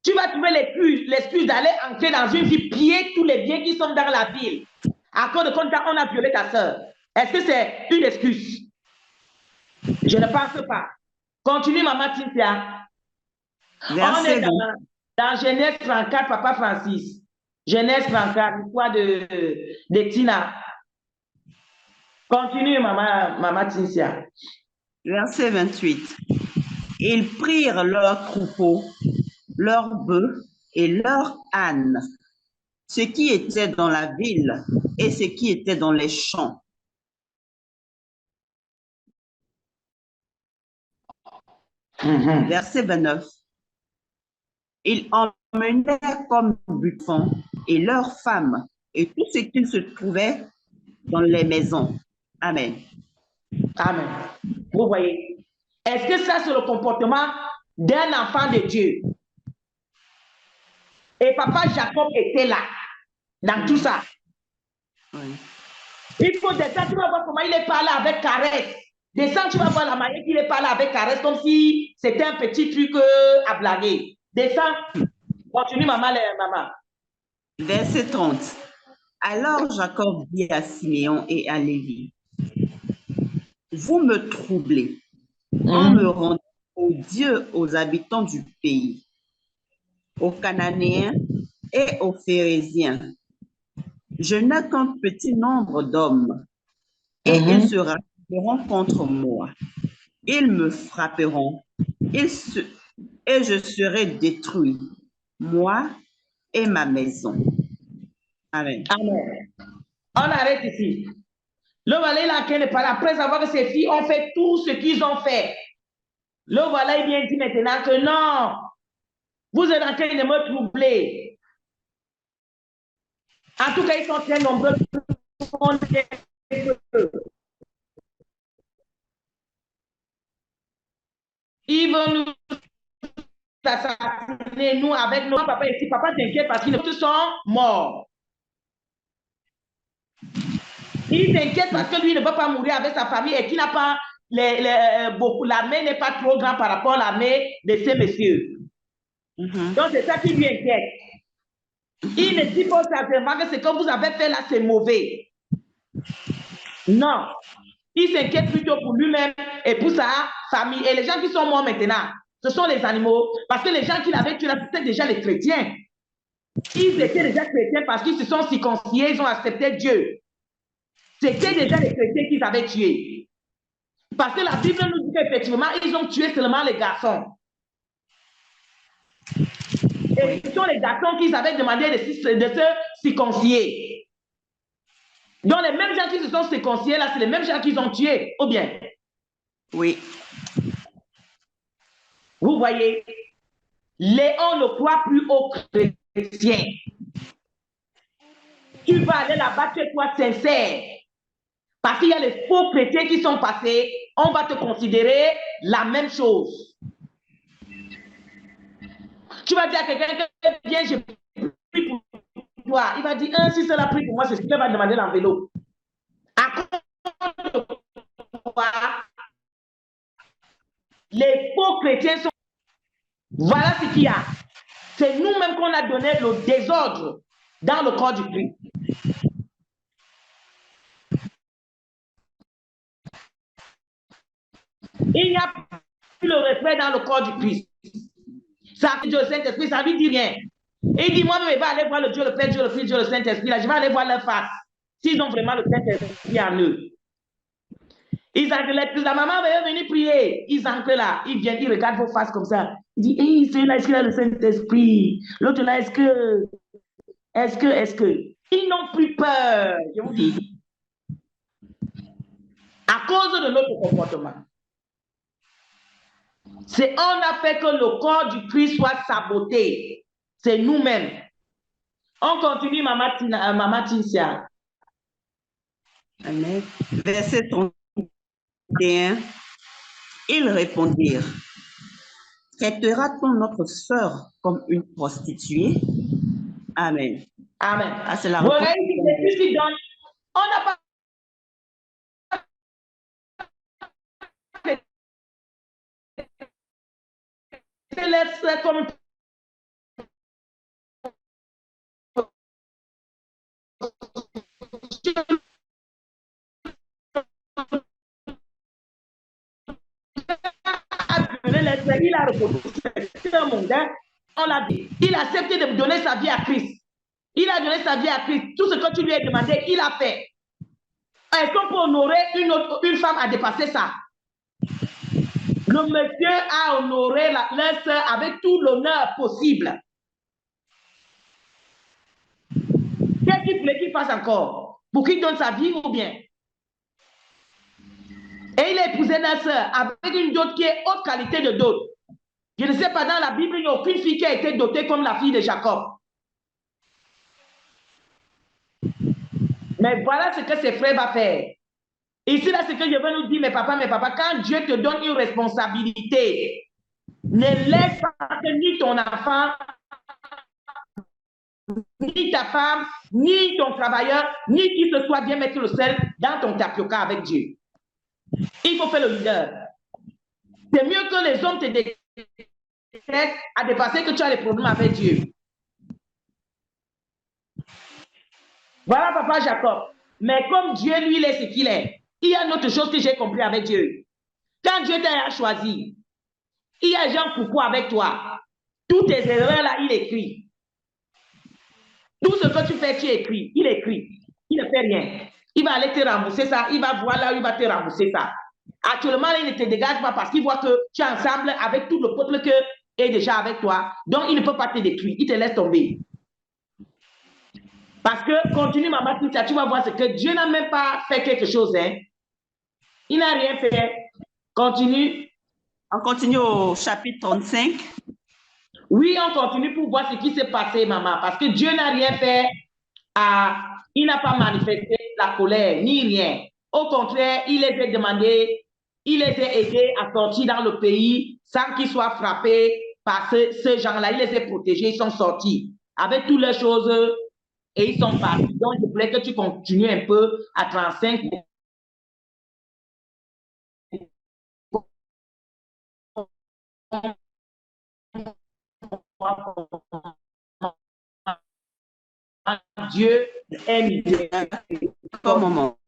tu vas trouver l'excuse d'aller entrer dans une vie, piller tous les biens qui sont dans la ville. À cause de quand on a violé ta soeur. Est-ce que c'est une excuse? Je ne pense pas. Continue, maman Tintia. On est dans Genèse 34, papa Francis. Genèse 34, l'histoire de Tina. Continue, maman Tintia. Verset 28. Ils prirent leurs troupeaux, leurs bœufs et leurs ânes, ce qui était dans la ville et ce qui était dans les champs. Verset 29. Ils emmenèrent comme butin et leurs femmes et tout ce qu'il se trouvait dans les maisons. Amen. Amen. Vous voyez, est-ce que ça c'est le comportement d'un enfant de Dieu? Et papa Jacob était là, dans tout ça. Oui. Il faut descendre, tu vas voir comment il est parlé avec caresse. Descends, tu vas voir la manière qu'il est parlé avec caresse, comme si c'était un petit truc à blaguer. Descends, continue maman. Verset 30. Alors Jacob dit à Siméon et à Lévi, vous me troublez, en me rendant aux dieux, aux habitants du pays, aux Cananéens et aux Phérésiens. Je n'ai qu'un petit nombre d'hommes, et ils se rassembleront contre moi. Ils me frapperont, et je serai détruit, moi et ma maison. Amen. Amen. On arrête ici. Le voilà, il a qu'un parler. Après avoir que ses filles ont fait tout ce qu'ils ont fait. Le voilà, il vient dire maintenant que non, vous êtes en train de me troubler. En tout cas, ils sont très nombreux. Ils vont nous assassiner, nous, avec nos papas ici. Papa t'inquiète parce qu'ils tous sont morts. Il s'inquiète parce que lui ne veut pas mourir avec sa famille et qu'il n'a pas beaucoup. L'armée n'est pas trop grande par rapport à l'armée de ces messieurs. Donc, c'est ça qui lui inquiète. Il ne dit pas simplement que ce que vous avez fait là, c'est mauvais. Non. Il s'inquiète plutôt pour lui-même et pour sa famille. Et les gens qui sont morts maintenant, ce sont les animaux. Parce que les gens qu'il avait tués là, c'était déjà les chrétiens. Ils étaient déjà chrétiens parce qu'ils se sont circoncisés, ils ont accepté Dieu. C'était déjà les chrétiens qu'ils avaient tués. Parce que la Bible nous dit qu'effectivement, ils ont tué seulement les garçons. Et ce sont les garçons qu'ils avaient demandé de se circonciser. Donc, les mêmes gens qui se sont circoncisés là, c'est les mêmes gens qu'ils ont tués, ou bien? Oui. Vous voyez, Léon ne croit plus aux chrétiens. Tu vas aller là-bas, tu es toi sincère. Parce qu'il y a les faux chrétiens qui sont passés, on va te considérer la même chose. Tu vas dire à quelqu'un que viens, je prie pour toi. Il va dire, si cela prie pour moi, c'est ce qu'il va demander l'enveloppe. À cause de quoi? Les faux chrétiens sont... Voilà ce qu'il y a. C'est nous-mêmes qu'on a donné le désordre dans le corps du Christ. Il n'y a plus le respect dans le corps du Christ. Ça fait Dieu le Saint-Esprit, ça ne lui dit rien. Et il dit, moi-même, je vais aller voir le Dieu, le Père, Dieu, le Fils, Dieu, le Saint-Esprit. Là, je vais aller voir leur face. S'ils ont vraiment le Saint-Esprit en eux. Ils entrent, la maman va venir prier. Ils entrent là, ils viennent, ils regardent vos faces comme ça. Ils disent, hey, celui-là, est-ce qu'il a le Saint-Esprit? L'autre là, est-ce que. Ils n'ont plus peur, je vous dis. À cause de notre comportement. C'est on a fait que le corps du Christ soit saboté. C'est nous-mêmes. On continue, Maman Tinsia. Amen. Verset 31. Ils répondirent, traitera-t-on notre sœur comme une prostituée? Amen. Amen. Ah, c'est la on réponse. n'a pas laissé comme il a reconnu. C'est un mondain. On l'a dit. Il a accepté de donner sa vie à Christ. Il a donné sa vie à Christ. Tout ce que tu lui as demandé, il a fait. Est-ce qu'on peut honorer une femme à dépasser ça? Le monsieur a honoré leur sœur avec tout l'honneur possible. Qu'est-ce qu'il voulait qu'il fasse encore? Pour qu'il donne sa vie ou bien? Et il a épousé leur sœur avec une dot qui est haute qualité de dot. Je ne sais pas, dans la Bible, il n'y a aucune fille qui a été dotée comme la fille de Jacob. Mais voilà ce que ses frères vont faire. Ici, là, ce que je veux nous dire, mes papas, quand Dieu te donne une responsabilité, ne laisse pas que ni ton enfant, ni ta femme, ni ton travailleur, ni qui que ce soit vienne mettre le sel dans ton tapioca avec Dieu. Il faut faire le leader. C'est mieux que les hommes te détestent à dépasser que tu as des problèmes avec Dieu. Voilà papa Jacob. Mais comme Dieu, lui, il est ce qu'il est, il y a une autre chose que j'ai compris avec Dieu. Quand Dieu t'a choisi, il y a Jean Coucou avec toi. Toutes tes erreurs là, il écrit. Tout ce que tu fais, tu écris. Il écrit. Il ne fait rien. Il va aller te rembourser ça. Il va voir là où il va te rembourser ça. Actuellement, il ne te dégage pas parce qu'il voit que tu es ensemble avec tout le peuple qui est déjà avec toi. Donc, il ne peut pas te détruire. Il te laisse tomber. Parce que, continue, maman, tu vas voir ce que Dieu n'a même pas fait quelque chose. Hein. Il n'a rien fait. Continue. On continue au chapitre 35. Oui, on continue pour voir ce qui s'est passé, maman. Parce que Dieu n'a rien fait il n'a pas manifesté la colère ni rien. Au contraire, il les a demandé, il les a aidés à sortir dans le pays sans qu'ils soient frappés par ce gens-là. Il les a protégés, ils sont sortis avec toutes les choses et ils sont partis. Donc, je voulais que tu continues un peu à 35. Dieu aime Dieu. Un moment.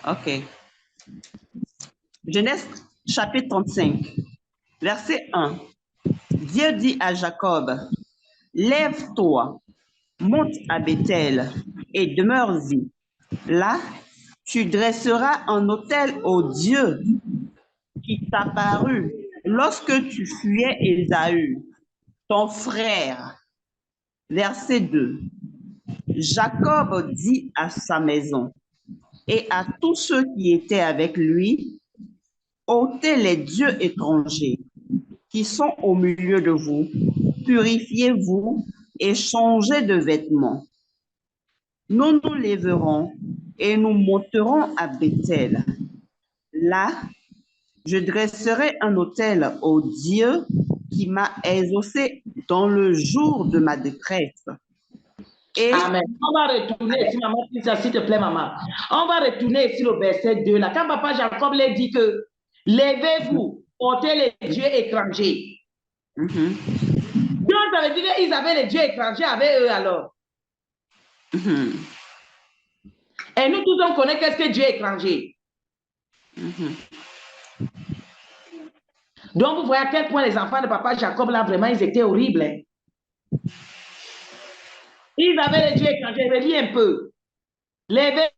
OK. Genèse chapitre 35, verset 1. Dieu dit à Jacob, lève-toi, monte à Bethel et demeure-y. Là, tu dresseras un autel au Dieu qui t'apparut lorsque tu fuyais Ésaü, ton frère. Verset 2. Jacob dit à sa maison et à tous ceux qui étaient avec lui, ôtez les dieux étrangers qui sont au milieu de vous, purifiez-vous et changez de vêtements. Nous nous lèverons et nous monterons à Bethel. Là, je dresserai un autel au Dieu qui m'a exaucé dans le jour de ma détresse. Et Amen. On va retourner ici, maman, s'il te plaît, maman. On va retourner ici au verset 2. Là, quand papa Jacob l'a dit que levez-vous, ôtez les dieux étrangers. Donc, ça veut dire qu'ils avaient les dieux étrangers avec eux alors. Et nous tous, on connaît qu'est-ce que Dieu est étranger. Donc, vous voyez à quel point les enfants de papa Jacob, là, vraiment, ils étaient horribles. Hein? Ils avaient les dieux étrangers. Relis un peu. Levez.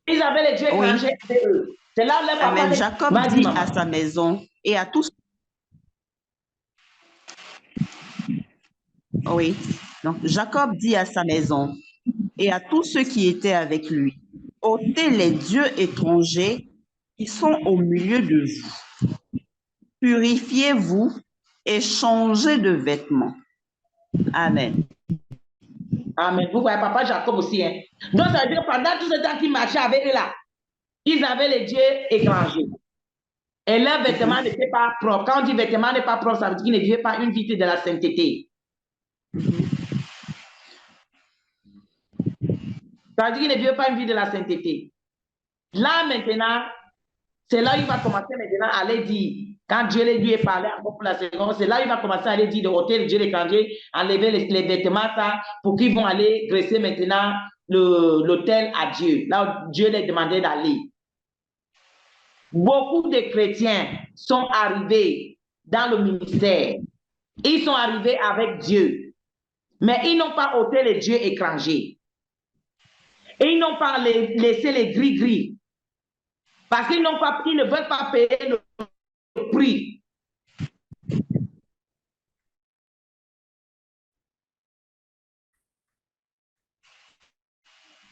Ils avaient les dieux étrangers. Oui. C'est là où le papa Amen. Jacob dit à sa maison et à tous. Oui. Donc, Jacob dit à sa maison et à tous ceux qui étaient avec lui, ôtez les dieux étrangers qui sont au milieu de vous. Purifiez-vous et changez de vêtements. Amen. Amen. Vous voyez, papa Jacob aussi. Hein? Donc, ça veut dire que pendant tout ce temps qu'ils marchaient avec eux là, ils avaient les dieux étrangers. Et leurs vêtements n'étaient pas propres. Quand on dit vêtements n'est pas propre, ça veut dire qu'ils ne vivaient pas une vie de la sainteté. Ça veut dire qu'il ne vivaient pas une vie de la sainteté. Là, maintenant, c'est là où il va commencer maintenant à aller dire, quand Dieu lui est parlé encore pour la seconde, c'est là où il va commencer à aller dire de ôter les dieux étrangers, enlever les vêtements, ça, pour qu'ils vont aller dresser maintenant l'autel à Dieu, là où Dieu les demandait d'aller. Beaucoup de chrétiens sont arrivés dans le ministère. Ils sont arrivés avec Dieu, mais ils n'ont pas ôté les dieux étrangers. Et ils n'ont pas laissé les gris-gris. Parce qu'ils ne veulent pas payer le prix.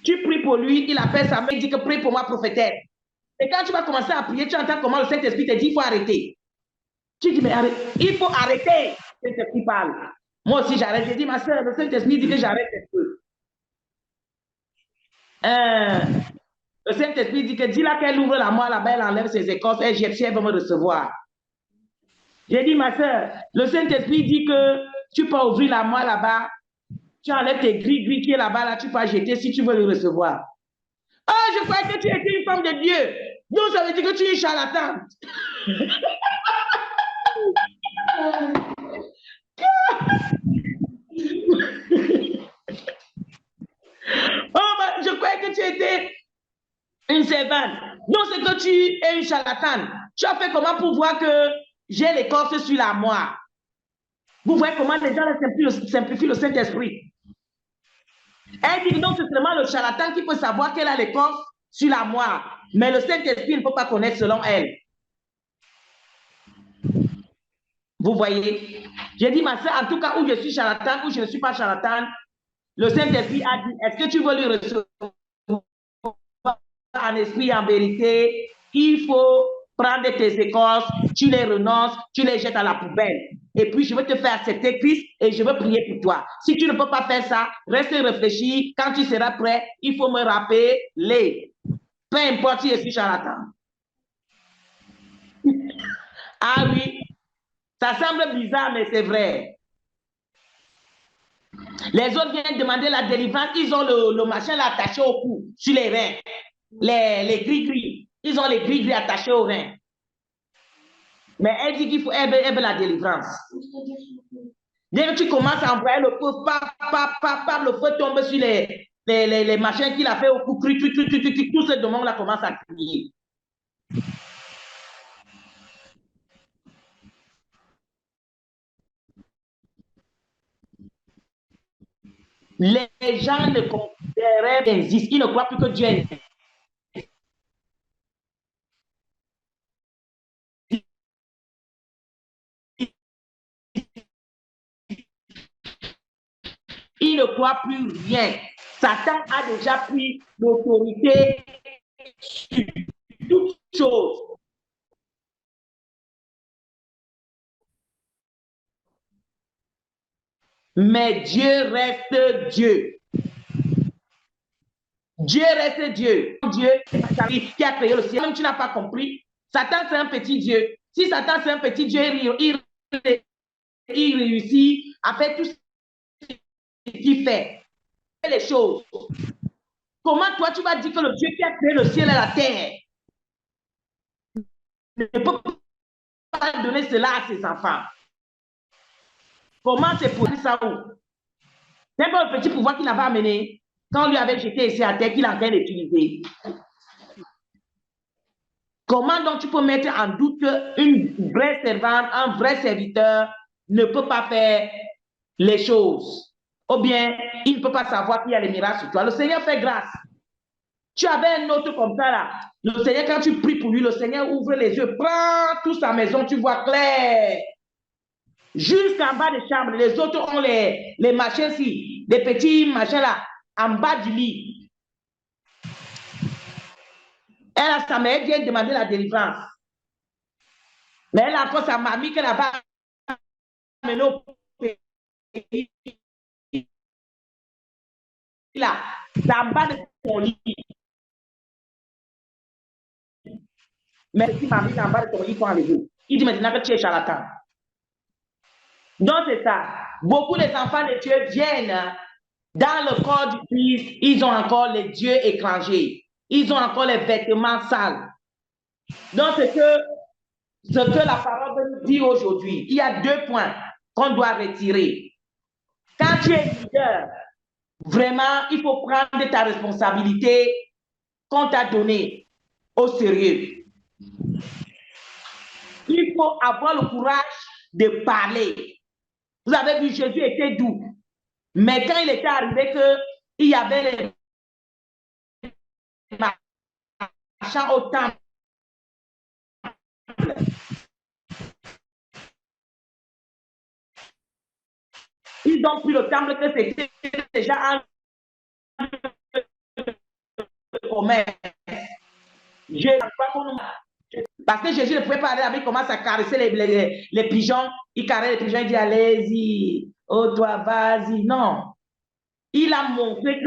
Tu pries pour lui, il appelle sa mère, il dit que prie pour moi, prophétesse. Et quand tu vas commencer à prier, tu entends comment le Saint-Esprit te dit, il faut arrêter. Tu dis, mais arrête, il faut arrêter. Le Saint-Esprit parle. Moi aussi, j'arrête. J'ai dit, ma soeur, le Saint-Esprit dit que j'arrête un peu. Le Saint-Esprit dit que dis-là qu'elle ouvre la moelle là-bas, elle enlève ses écorces, elle jette, elle va me recevoir. J'ai dit, ma soeur, le Saint-Esprit dit que tu peux ouvrir la moelle là-bas, tu enlèves tes gris-gris qui est là-bas, là, tu peux jeter si tu veux le recevoir. Oh, je croyais que tu étais une femme de Dieu. Donc, ça veut dire que tu es charlatan. Oh, bah, je croyais que tu étais une servante. Donc, c'est que tu es une charlatane. Tu as fait comment pour voir que j'ai l'écorce sur la moelle? Vous voyez comment les gens simplifient le Saint-Esprit. Elle dit que donc c'est seulement le charlatan qui peut savoir qu'elle a l'écorce sur la moelle. Mais le Saint-Esprit ne peut pas connaître selon elle. Vous voyez? J'ai dit, ma soeur, en tout cas, où je suis charlatan, où je ne suis pas charlatan, le Saint-Esprit a dit, est-ce que tu veux lui recevoir en esprit, en vérité? Il faut prendre tes écorces, tu les renonces, tu les jettes à la poubelle. Et puis, je veux te faire accepter Christ et je veux prier pour toi. Si tu ne peux pas faire ça, reste réfléchir. Quand tu seras prêt, il faut me rappeler. Peu importe si je suis charlatan. Ah oui, ça semble bizarre, mais c'est vrai. Les autres viennent demander la délivrance, ils ont le machin là attaché au cou, sur les reins. Les gris-gris. Ils ont les gris-gris attachés aux reins. Mais elle dit qu'il faut, elle veut la délivrance. Dès que tu commences à envoyer le feu, le feu tombe sur les machins qu'il a fait au cou, tout ce demande-là commence à crier. Les gens ne considèrent pas existe. Ils ne croient plus que Dieu est. Ils ne croient plus rien. Satan a déjà pris l'autorité sur toutes choses. Mais Dieu reste Dieu. Dieu reste Dieu. Dieu qui a créé le ciel. Même tu n'as pas compris. Satan, c'est un petit Dieu. Si Satan, c'est un petit Dieu, il réussit à faire tout ce qu'il fait. Les choses. Comment toi, tu vas dire que le Dieu qui a créé le ciel et la terre ne peut pas donner cela à ses enfants? Comment c'est pour ça? C'est pas le petit pouvoir qu'il avait amené quand on lui avait jeté ici à terre qu'il est en train d'utiliser. Comment donc tu peux mettre en doute qu'une vraie servante, un vrai serviteur ne peut pas faire les choses? Ou bien, il ne peut pas savoir qu'il y a les miracles sur toi. Le Seigneur fait grâce. Tu avais un autre comme ça là. Le Seigneur, quand tu pries pour lui, le Seigneur ouvre les yeux, prends toute sa maison, tu vois clair. Jusqu'en bas des chambres, les autres ont les machins ici, des petits machins là, en bas du lit. Elle a sa mère, vient demander la délivrance. Mais elle a encore sa mamie qu'elle n'a pas amenée au pays. Là, c'est en bas de son lit. Mais si mamie est en bas de ton lit, il faut enlever. Il dit maintenant que tu es charlatan. Donc c'est ça. Beaucoup des enfants de Dieu viennent dans le corps du Christ, ils ont encore les dieux étrangers. Ils ont encore les vêtements sales. Donc c'est ce que la parole nous dit aujourd'hui. Il y a 2 points qu'on doit retirer. Quand tu es leader, vraiment, il faut prendre ta responsabilité qu'on t'a donnée au sérieux. Il faut avoir le courage de parler. Vous avez vu, Jésus était doux. Mais quand il était arrivé qu'il y avait les marchands au temple, ils ont pris le temple que c'était déjà un commerce. Parce que Jésus ne pouvait pas aller avec, il commence à caresser les pigeons. Il caresse les pigeons, il dit allez-y, oh toi, vas-y. Non. Il a montré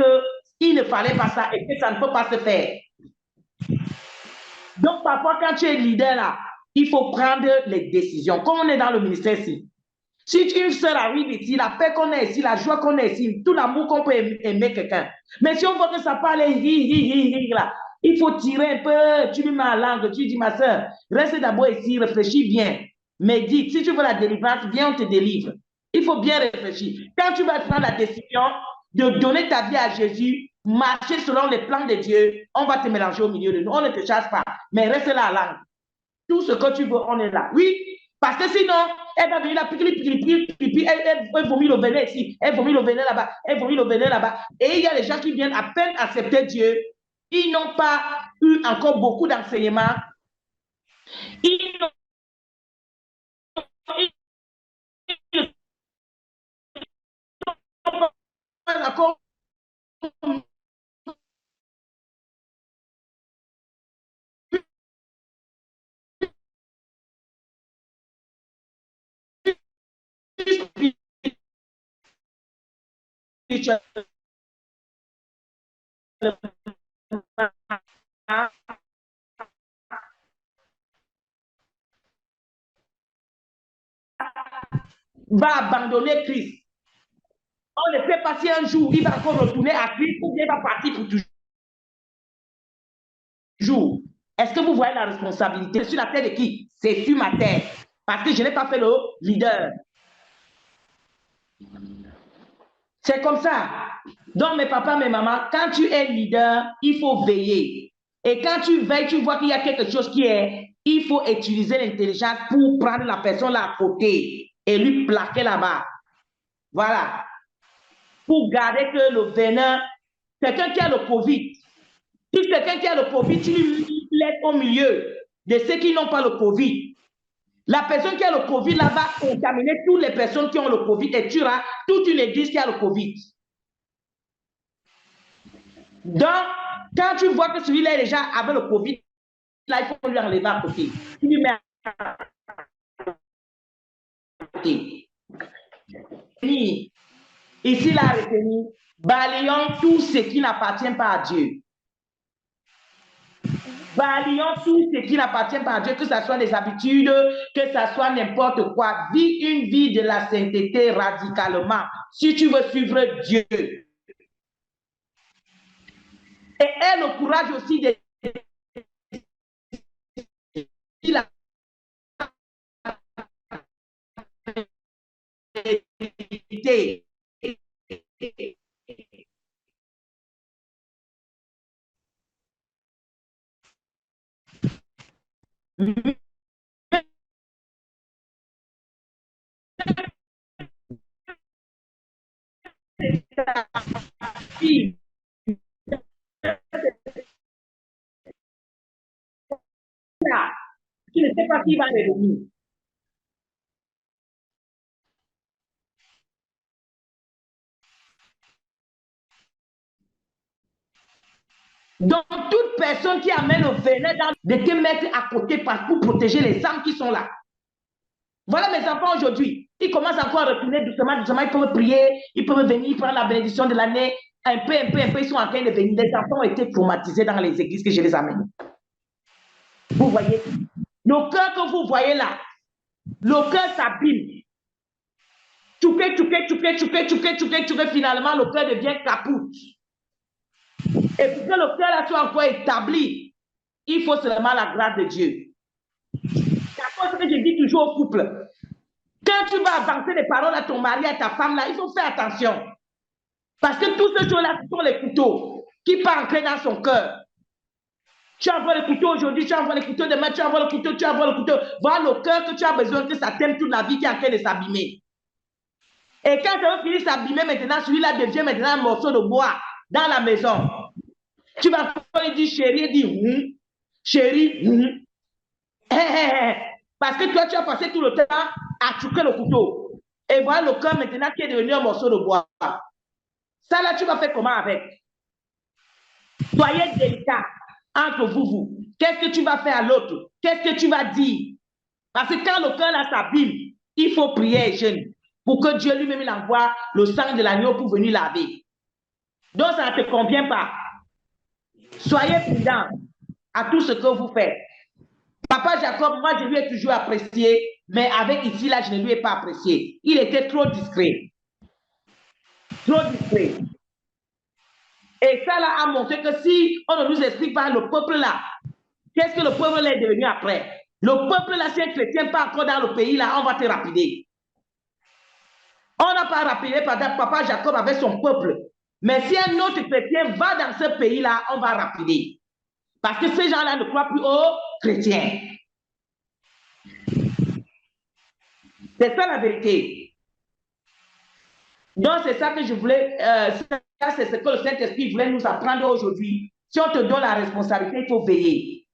qu'il ne fallait pas ça et que ça ne peut pas se faire. Donc, parfois, quand tu es leader là, il faut prendre les décisions. Comme on est dans le ministère ici. Si une sœur arrive ici, la paix qu'on a ici, la joie qu'on a ici, tout l'amour qu'on peut aimer quelqu'un. Mais si on voit que ça parle, là, il faut tirer un peu, tu lui mets la langue, tu dis, ma soeur, reste d'abord ici, réfléchis bien. Médite, si tu veux la délivrance, viens, on te délivre. Il faut bien réfléchir. Quand tu vas prendre la décision de donner ta vie à Jésus, marcher selon les plans de Dieu, on va te mélanger au milieu de nous. On ne te chasse pas, mais reste là à la langue. Tout ce que tu veux, on est là. Oui, parce que sinon, elle va venir là, elle vomit le venin ici, elle vomit le venin là-bas, elle vomit le venin là-bas. Et il y a des gens qui viennent à peine accepter Dieu. Ils n'ont pas eu encore beaucoup d'enseignements. Ils n'ont pas encore va abandonner Christ. On ne sait pas si un jour il va encore retourner à Christ ou bien il va partir pour toujours. Est-ce que vous voyez la responsabilité sur la terre de qui? C'est sur ma terre. Parce que je n'ai pas fait le leader. C'est comme ça. Donc, mes papas, mes mamans, quand tu es leader, il faut veiller. Et quand tu veilles, tu vois qu'il y a quelque chose qui est... Il faut utiliser l'intelligence pour prendre la personne là à côté et lui plaquer là-bas. Voilà. Pour garder que le venin... Quelqu'un qui a le Covid, si quelqu'un qui a le Covid, tu lui laisses au milieu de ceux qui n'ont pas le Covid. La personne qui a le Covid là va contaminer toutes les personnes qui ont le Covid et tuera toute une église qui a le Covid. Donc, quand tu vois que celui-là est déjà avec le Covid, là, il faut lui enlever à côté. Tu lui mets à côté. Ici, là, retenu, balayons tout ce qui n'appartient pas à Dieu. Balayons tout ce qui n'appartient pas à Dieu, que ce soit des habitudes, que ce soit n'importe quoi. Vis une vie de la sainteté radicalement, si tu veux suivre Dieu. Et aie le courage aussi de la vérité. Tu ne sais pas qui va revenir. Donc, toute personne qui amène le venin de te mettre à côté pour protéger les âmes qui sont là. Voilà mes enfants aujourd'hui. Ils commencent encore à retourner doucement, doucement. Ils peuvent prier, ils peuvent venir prendre la bénédiction de l'année. Un peu, ils sont en train de venir. Les enfants ont été traumatisés dans les églises que je les amène. Vous voyez, le cœur que vous voyez là, le cœur s'abîme. Finalement, le cœur devient capoute. Et pour que le cœur là soit encore établi, il faut seulement la grâce de Dieu. C'est ce que je dis toujours au couple. Quand tu vas avancer les paroles à ton mari, à ta femme, là, il faut faire attention. Parce que tous ces choses-là, ce sont les couteaux qui peuvent entrer dans son cœur. Tu envoies le couteau aujourd'hui, tu envoies le couteau demain, tu envoies le couteau, tu envoies le couteau. Voilà le cœur que tu as besoin que ça t'aime toute la vie qui est en train de s'abîmer. Et quand ça va finir de s'abîmer maintenant, celui-là devient maintenant un morceau de bois dans la maison. Tu vas encore lui dire chérie, dit chérie, parce que toi, tu as passé tout le temps à toucher le couteau. Et voilà le cœur maintenant qui est devenu un morceau de bois. Ça là, tu vas faire comment avec? Soyez délicat entre vous. Qu'est-ce que tu vas faire à l'autre? Qu'est-ce que tu vas dire? Parce que quand le cœur là s'abîme, il faut prier et jeûner pour que Dieu lui-même il envoie le sang de l'agneau pour venir laver. Donc ça ne te convient pas. Soyez prudents à tout ce que vous faites. Papa Jacob, moi je lui ai toujours apprécié, mais avec ici là, je ne lui ai pas apprécié. Il était trop discret. Trop discret. Et ça là a montré que si on ne nous explique pas le peuple là, qu'est-ce que le peuple là est devenu après? Le peuple là, si un chrétien pas encore dans le pays là, on va te rapider. On n'a pas rapidé parce que papa Jacob avait son peuple. Mais si un autre chrétien va dans ce pays là, on va rapider. Parce que ces gens-là ne croient plus aux chrétiens. C'est ça la vérité. Donc c'est ça que je voulais, ça c'est ce que le Saint-Esprit voulait nous apprendre aujourd'hui. Si on te donne la responsabilité, il faut veiller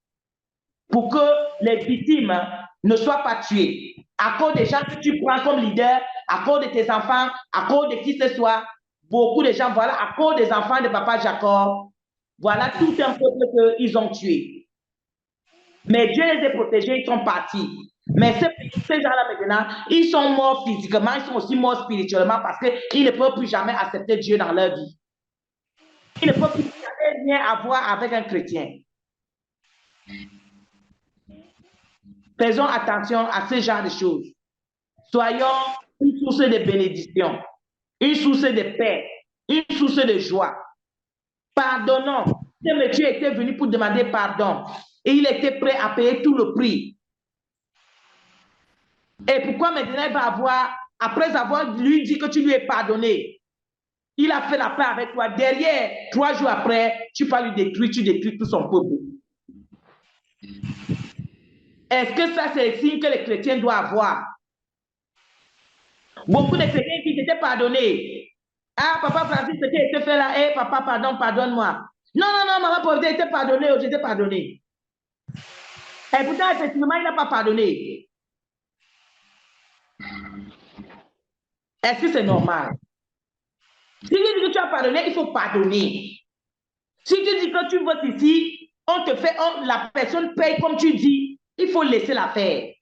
pour que les victimes ne soient pas tuées. À cause des gens que tu prends comme leader, à cause de tes enfants, à cause de qui ce soit, beaucoup de gens, voilà, à cause des enfants de papa Jacob, voilà tout un peuple qu'ils ont tué. Mais Dieu les a protégés, ils sont partis. Mais ces gens-là, maintenant, ils sont morts physiquement, ils sont aussi morts spirituellement parce qu'ils ne peuvent plus jamais accepter Dieu dans leur vie. Ils ne peuvent plus jamais rien avoir avec un chrétien. Faisons attention à ce genre de choses. Soyons une source de bénédiction, une source de paix, une source de joie. Pardonnons. Ce monsieur était venu pour demander pardon et il était prêt à payer tout le prix. Et pourquoi maintenant il va avoir, après avoir lui dit que tu lui es pardonné, il a fait la paix avec toi. Derrière, 3 jours après, tu vas lui détruire, tu détruis tout son peuple. Est-ce que ça, c'est le signe que les chrétiens doivent avoir? Beaucoup de chrétiens qui s'étaient pardonnés. Ah, papa Francis, ce qui a été fait là, hey, papa, pardon, pardonne-moi. Non, non, non, maman pauvreté était pardonné, j'étais pardonné. Et pourtant, effectivement, il n'a pas pardonné. Est-ce que c'est normal? Si tu dis que tu as pardonné, il faut pardonner. Si tu dis que tu votes ici, on te fait, la personne paye comme tu dis, il faut laisser la faire.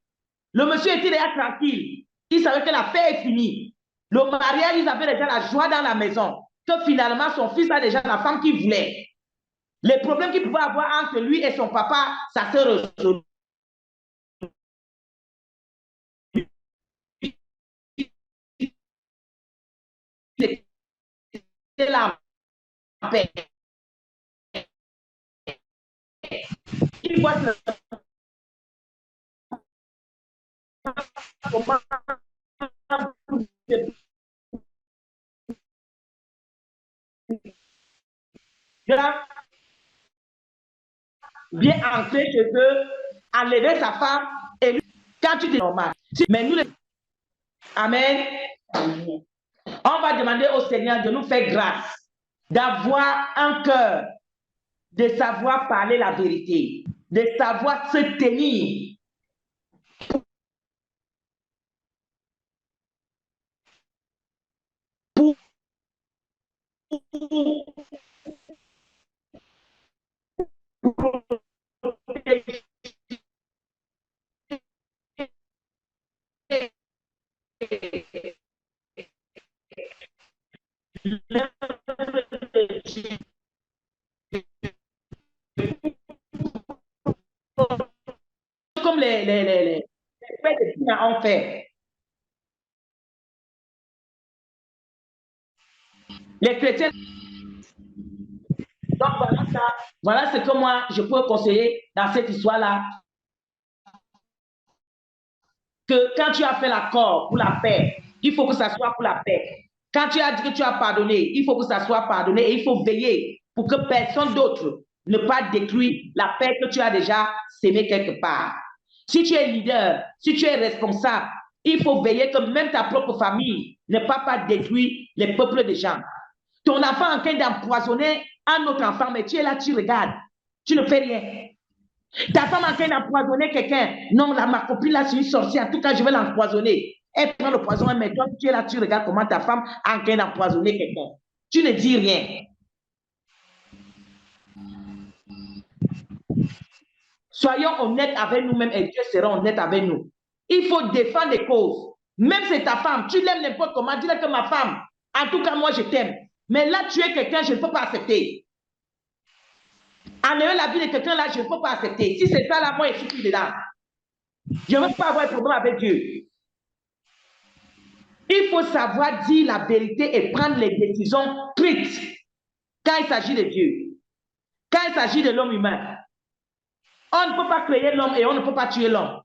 Le monsieur était déjà tranquille. Il savait que l'affaire est finie. Le mariage, ils avaient déjà la joie dans la maison. Que finalement, son fils a déjà la femme qu'il voulait. Les problèmes qu'il pouvait avoir entre lui et son papa, ça se résout. C'est la paix. Il voit bien entrer chez eux, enlever sa femme, et lui, quand tu dis normal. Mais nous, Amen. On va demander au Seigneur de nous faire grâce, d'avoir un cœur, de savoir parler la vérité, de savoir se tenir. Comme les pères de Pina ont fait. Les chrétiens. Donc voilà ça. Voilà ce que moi je peux conseiller dans cette histoire-là. Que quand tu as fait l'accord pour la paix, il faut que ça soit pour la paix. Quand tu as dit que tu as pardonné, il faut que ça soit pardonné et il faut veiller pour que personne d'autre ne pas détruire la paix que tu as déjà sémée quelque part. Si tu es leader, si tu es responsable, il faut veiller que même ta propre famille ne pas détruire les peuples des gens. Ton enfant en train d'empoisonner un autre enfant, mais tu es là, tu regardes, tu ne fais rien. Ta femme en train d'empoisonner quelqu'un, non, là, ma copine là, c'est une sorcière, en tout cas, je vais l'empoisonner. Elle prend le poison, mais toi, tu es là, tu regardes comment ta femme est en train d'empoisonner quelqu'un. Tu ne dis rien. Soyons honnêtes avec nous-mêmes et Dieu sera honnête avec nous. Il faut défendre les causes. Même si c'est ta femme, tu l'aimes n'importe comment, dis-le que ma femme, en tout cas, moi, je t'aime. Mais là, tu es quelqu'un, je ne peux pas accepter. Enlever la vie de quelqu'un, là, je ne peux pas accepter. Si c'est ça, là, moi, je suis plus dedans. Je ne veux pas avoir de problème avec Dieu. Il faut savoir dire la vérité et prendre les décisions strictes quand il s'agit de Dieu. Quand il s'agit de l'homme humain. On ne peut pas créer l'homme et on ne peut pas tuer l'homme.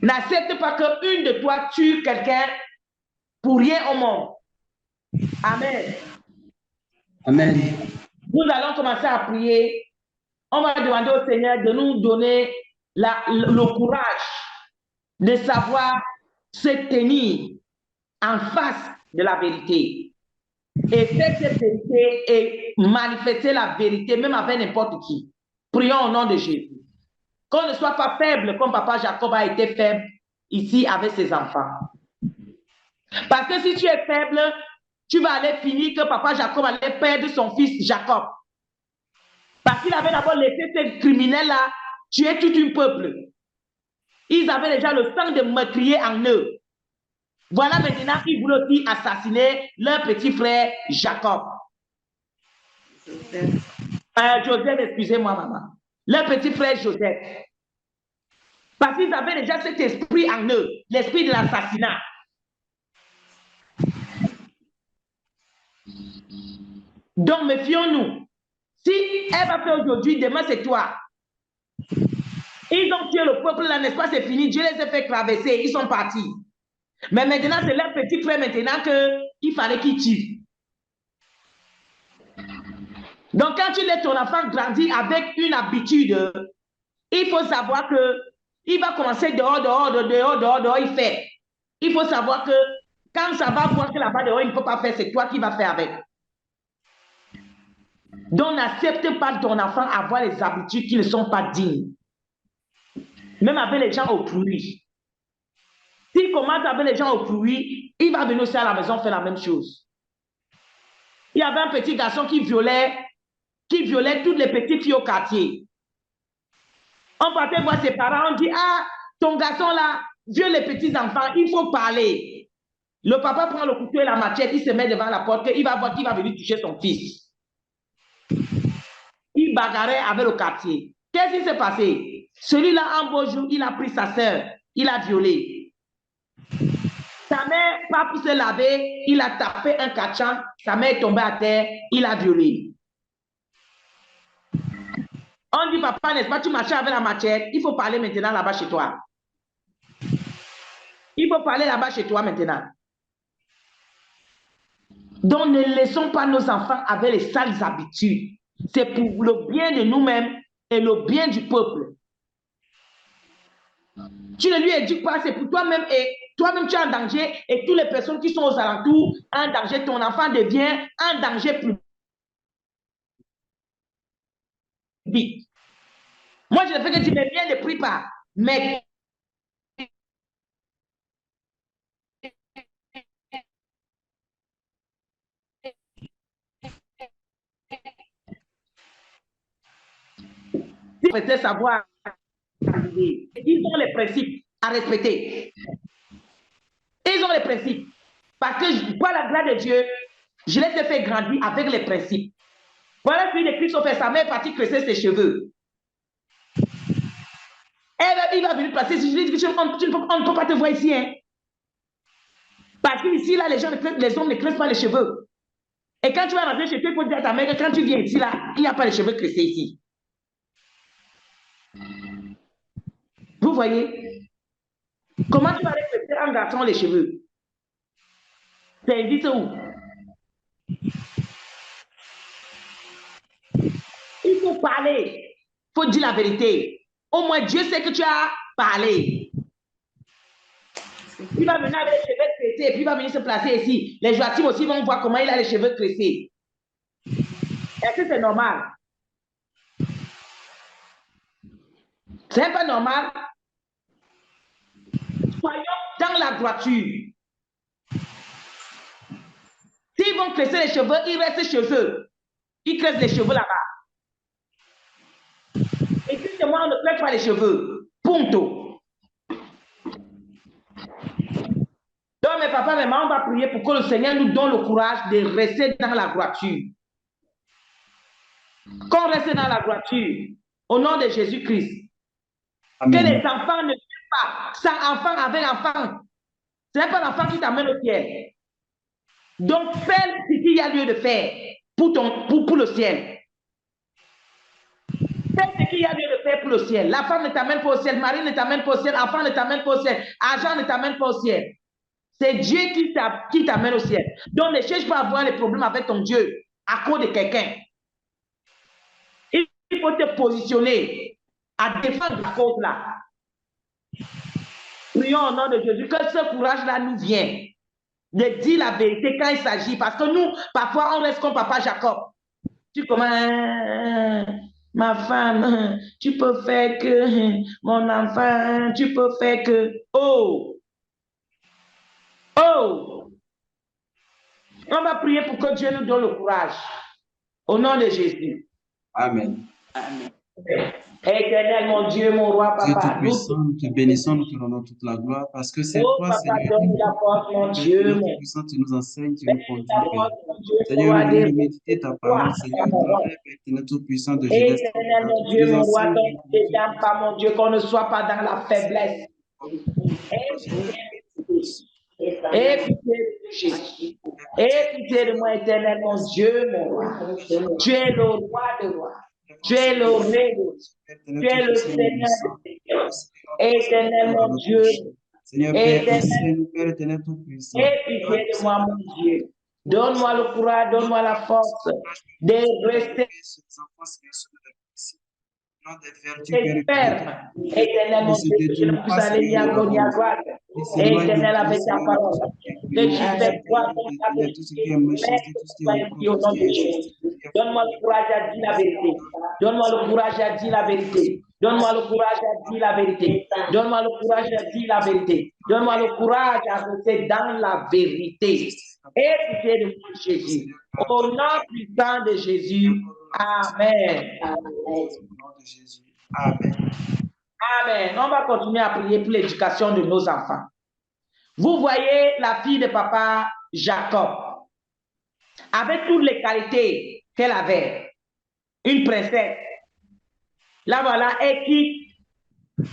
N'accepte pas qu'une de toi tue quelqu'un pour rien au monde. Amen. Amen. Nous allons commencer à prier. On va demander au Seigneur de nous donner le courage de savoir se tenir en face de la vérité. Et faire cette vérité et manifester la vérité même avec n'importe qui. Prions au nom de Jésus. Qu'on ne soit pas faible comme papa Jacob a été faible ici avec ses enfants. Parce que si tu es faible, tu vas aller finir que papa Jacob allait perdre son fils Jacob. Parce qu'il avait d'abord laissé ce criminel-là tuer tout un peuple. Ils avaient déjà le sang de meurtrier en eux. Voilà maintenant, ils voulaient aussi assassiner leur petit frère Jacob. Joseph, excusez-moi, maman. Leur petit frère Joseph. Parce qu'ils avaient déjà cet esprit en eux, l'esprit de l'assassinat. Donc, méfions-nous. Si elle va faire aujourd'hui, demain c'est toi. Ils ont tué le peuple là, n'est-ce pas, c'est fini. Dieu les a fait traverser, ils sont partis. Mais maintenant, c'est leur petit frère maintenant qu'il fallait qu'il tue. Donc, quand tu laisses ton enfant grandir avec une habitude, il faut savoir que il va commencer dehors, il fait. Il faut savoir que quand ça va voir que là-bas dehors, il ne peut pas faire, c'est toi qui vas faire avec. Donc, n'accepte pas ton enfant avoir les habitudes qui ne sont pas dignes. Même avec les gens autrui. S'il commence avec les gens autrui, il va venir aussi à la maison faire la même chose. Il y avait un petit garçon qui violait toutes les petites filles au quartier. On partait voir ses parents, on dit, ah, ton garçon là, viole les petits enfants, il faut parler. Le papa prend le couteau et la machette, il se met devant la porte, il va voir qu'il va venir toucher son fils. Il bagarrait avec le quartier. Qu'est-ce qui s'est passé? Celui-là, un beau jour, il a pris sa sœur, il a violé. Sa mère, pas pour se laver, il a tapé un cachant, sa mère est tombée à terre, il a violé. On dit, papa, n'est-ce pas, tu marchais avec la machette, il faut parler maintenant là-bas chez toi. Il faut parler là-bas chez toi maintenant. Donc, ne laissons pas nos enfants avec les sales habitudes. C'est pour le bien de nous-mêmes et le bien du peuple. Tu ne lui éduques pas, c'est pour toi-même et toi-même tu es en danger et toutes les personnes qui sont aux alentours en danger. Ton enfant devient un danger plus vite. Moi, je ne fais que dire, mais bien ne prie pas. Mais peut-être savoir, ils ont les principes à respecter. Ils ont les principes. Parce que par la grâce de Dieu, je les ai fait grandir avec les principes. Voilà ce que Christ a fait. Sa mère est partie cresser ses cheveux. Il va venir placer. Si je lui dis on ne peut pas te voir ici. Hein. Parce qu'ici, là, les hommes ne cressent pas les cheveux. Et quand tu vas rentrer chez toi, il faut dire à ta mère que quand tu viens ici, là, il n'y a pas les cheveux cressés ici. Vous voyez? Comment tu vas respecter un garçon les cheveux? C'est indice où? Il faut parler. Il faut dire la vérité. Au moins, Dieu sait que tu as parlé. Il va venir avec les cheveux cressés et puis il va venir se placer ici. Les joatim aussi vont voir comment il a les cheveux cressés. Est-ce que c'est normal? C'est pas normal. Soyons dans la droiture. S'ils vont cresser les cheveux, ils restent chez eux. Ils cressent les cheveux là-bas. Et puis, moi, on ne cresse pas les cheveux. Punto. Donc, mes papas, mes mamans, on va prier pour que le Seigneur nous donne le courage de rester dans la droiture. Qu'on reste dans la droiture. Au nom de Jésus-Christ. Que les enfants ne vivent pas sans enfant avec enfant. Ce n'est pas l'enfant qui t'amène au ciel. Donc, fais ce qu'il y a lieu de faire pour le ciel. Fais ce qu'il y a lieu de faire pour le ciel. La femme ne t'amène pas au ciel, mari ne t'amène pas au ciel, enfant ne t'amène pas au ciel, argent ne t'amène pas au ciel. C'est Dieu qui t'amène au ciel. Donc, ne cherche pas à avoir des problèmes avec ton Dieu à cause de quelqu'un. Il faut te positionner à défendre la cause là. Prions au nom de Jésus que ce courage-là nous vienne de dire la vérité quand il s'agit. Parce que nous, parfois, on reste comme papa Jacob. Tu commences, ma femme, tu peux faire que, mon enfant, tu peux faire que. Oh! Oh! On va prier pour que Dieu nous donne le courage. Au nom de Jésus. Amen. Amen. Éternel, mon Dieu, mon roi, Dieu papa. Tout-Puissant, nous te bénissons, nous te rendons toute la gloire parce que c'est Oh, toi, papa, Seigneur, donne la force, mon Dieu, Dieu mon Tout-Puissant, tu nous enseignes, tu nous conduis, la Père. force, mon Dieu, mon Seigneur, roi, nous voulons des méditer ta parole, Seigneur, mon roi. toi, Père Tout-Puissant de Genèse. Éternel, mon Tu Dieu, nous mon roi, enseignes, ton Seigneur, pas mon Dieu, qu'on ne soit pas dans la faiblesse. Et pitié de Jésus. Et pitié de moi, éternel, mon Dieu, mon roi. Tu es le roi de rois. Tu es le roi. Tu es le Seigneur des Seigneurs. Éternel, mon Dieu. Seigneur Père, enseigne-nous, Père éternel Tout-Puissant. Et pitié de moi, mon Dieu. Donne-moi le courage, donne-moi la force de rester ferme. Éternel, mon Dieu, que je ne puisse aller ni à gauche ni à droite. Éternel, avec ta parole. Que tu fais croire ton au nom de Jésus. Donne-moi le courage à dire la vérité. Donne-moi le courage à dire la vérité. Donne-moi le courage à dire la vérité. Donne-moi le courage à dire la vérité. Donne-moi le courage à rester dans la vérité. Et pitié de moi, Jésus. Au nom puissant de Jésus. Amen. Amen. Amen. On va continuer à prier pour l'éducation de nos enfants. Vous voyez la fille de papa Jacob, avec toutes les qualités qu'elle avait, une princesse. Là, voilà, elle quitte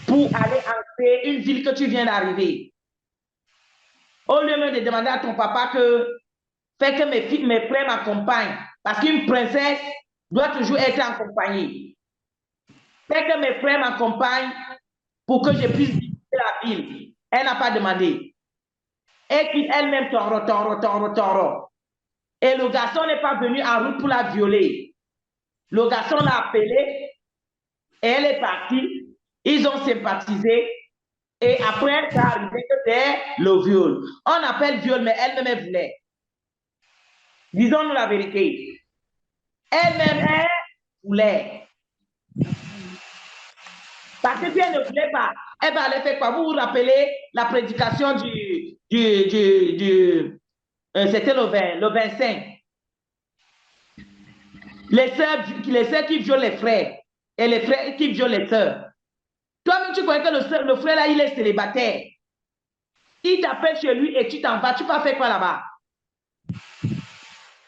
pour aller entrer une ville que tu viens d'arriver. Au lieu même de demander à ton papa que fais que mes frères m'accompagnent, parce qu'une princesse doit toujours être en compagnie. Fais que mes frères m'accompagnent pour que je puisse visiter la ville. Elle n'a pas demandé. Elle quitte elle-même Toro. Et le garçon n'est pas venu en route pour la violer. Le garçon l'a appelée et elle est partie. Ils ont sympathisé. Et après, ça a arrivé que c'est le viol. On appelle viol, mais elle-même elle voulait. Disons-nous la vérité. Elle-même, elle voulait. Parce que si elle ne voulait pas, elle va aller faire quoi? Vous vous rappelez la prédication c'était le 25. Les sœurs qui violent les frères et les frères qui violent les sœurs. Toi-même, tu crois que le frère là, il est célibataire. Il t'appelle chez lui et tu t'en vas. Tu vas faire quoi là-bas?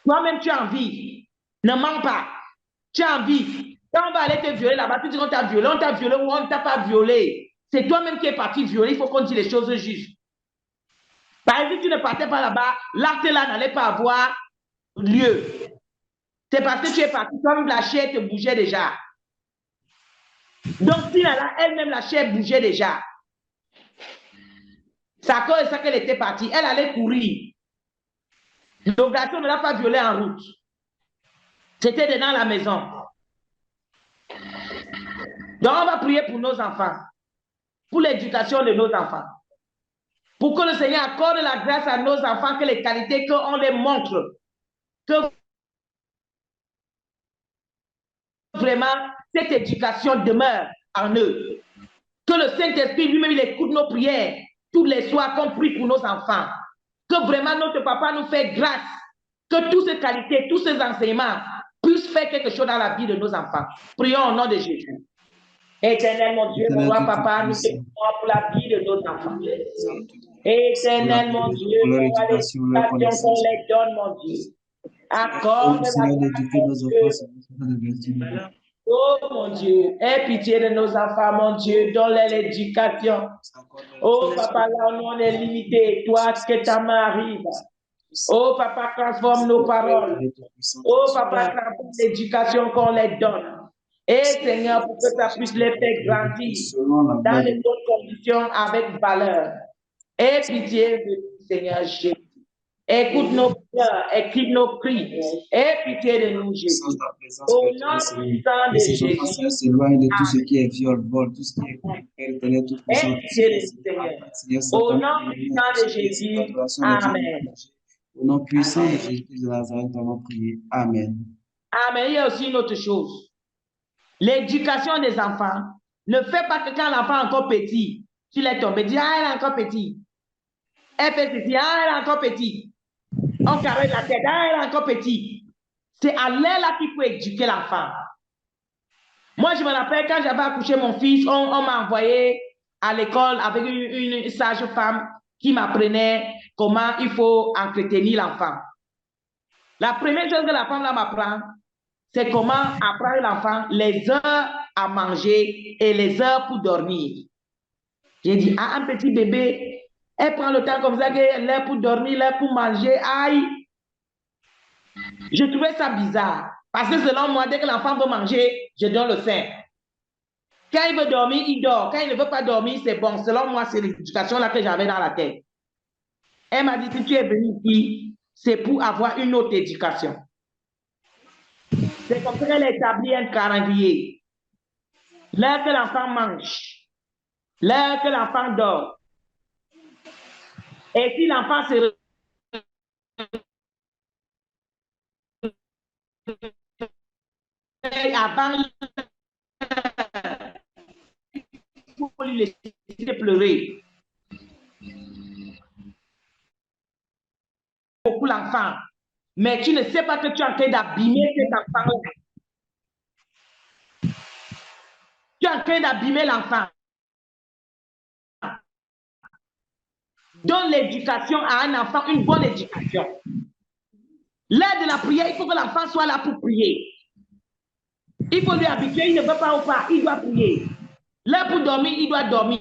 Toi-même, tu as envie. Ne mens pas. Tu as envie. Quand on va aller te violer là-bas, tu dis qu'on t'a violé ou on ne t'a pas violé. C'est toi-même qui es parti violer. Il faut qu'on dise les choses justes. Par exemple, si tu ne partais pas là-bas, l'acte là n'allait pas avoir lieu. C'est parce que tu es parti, toi-même la chair te bougeait déjà. Donc, si là, elle-même la chair bougeait déjà. C'est à cause de ça qu'elle était partie. Elle allait courir. Le garçon ne l'a pas violée en route. C'était dans la maison. Donc, on va prier pour nos enfants. Pour l'éducation de nos enfants. Pour que le Seigneur accorde la grâce à nos enfants, que les qualités qu'on les montre. Que vraiment, cette éducation demeure en eux. Que le Saint-Esprit lui-même, il écoute nos prières tous les soirs qu'on prie pour nos enfants. Que vraiment notre papa nous fait grâce. Que toutes ces qualités, tous ces enseignements puissent faire quelque chose dans la vie de nos enfants. Prions au nom de Jésus. Éternel, mon Dieu, mon roi, papa, nous te prions pour la vie de nos enfants. Éternel, mon Dieu, pour l'éducation qu'on les donne, mon Dieu. Accorde la oh mon Dieu, aie pitié de nos enfants, mon Dieu, donne-les l'éducation. Oh papa, là on est limité, toi, que ta main arrive. Oh papa, transforme nos paroles. Oh papa, transforme l'éducation qu'on les donne. Et Seigneur, pour que ça puisse les faire grandir dans les bonnes conditions avec valeur. Aie pitié de nous, Seigneur Jésus. Écoute nos pleurs, écoute nos cris. Aie pitié de nous, Jésus. Au nom puissant de Jésus. S'éloigne de tout ce qui est viol, vol, tout ce qui est éternel, tout puissant. Aie pitié de nous, Seigneur. Au nom puissant de Jésus. Amen. Au nom puissant de Jésus de Nazareth, nous allons prier. Amen. Amen. Il y a aussi une autre chose. L'éducation des enfants. Ne fais pas que quand l'enfant est encore petit, tu l'es tombé, dis, ah, elle est encore petit. Elle fait ceci, ah, elle est encore petit. On caresse la tête, ah, elle est encore petit. C'est à l'air là qu'il faut éduquer l'enfant. Moi, je me rappelle, quand j'avais accouché mon fils, on m'a envoyé à l'école avec une sage-femme qui m'apprenait comment il faut entretenir l'enfant. La première chose que la femme là m'apprend, c'est comment apprendre l'enfant les heures à manger et les heures pour dormir. J'ai dit, ah, un petit bébé, elle prend le temps comme ça, l'heure pour dormir, l'heure pour manger, aïe. Je trouvais ça bizarre. Parce que selon moi, dès que l'enfant veut manger, je donne le sein. Quand il veut dormir, il dort. Quand il ne veut pas dormir, c'est bon. Selon moi, c'est l'éducation là que j'avais dans la tête. Elle m'a dit, si tu es venu ici, c'est pour avoir une autre éducation. C'est comme ça qu'elle a établi un calendrier. L'heure que l'enfant mange, l'heure que l'enfant dort. Et si l'enfant se réveille avant, il faut lui laisser pleurer. Beaucoup l'enfant. Mais tu ne sais pas que tu es en train d'abîmer cet enfant-là. Tu es en train d'abîmer l'enfant. Donne l'éducation à un enfant, une bonne éducation. L'heure de la prière, il faut que l'enfant soit là pour prier. Il faut lui habituer, il ne veut pas ou pas, il doit prier. L'heure pour dormir, il doit dormir.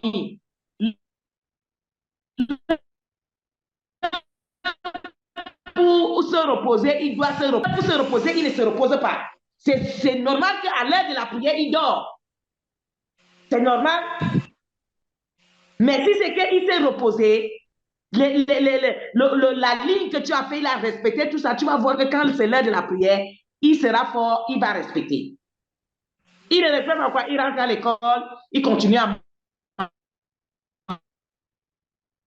Pour se reposer, il doit se reposer. Pour se reposer, il ne se repose pas. C'est normal qu'à l'heure de la prière, il dort. C'est normal. Mais si c'est qu'il s'est reposé, la ligne que tu as fait, il a respecté tout ça, tu vas voir que quand c'est l'heure de la prière, il sera fort, il va respecter. Il ne respecte pas quoi, il rentre à l'école, il continue à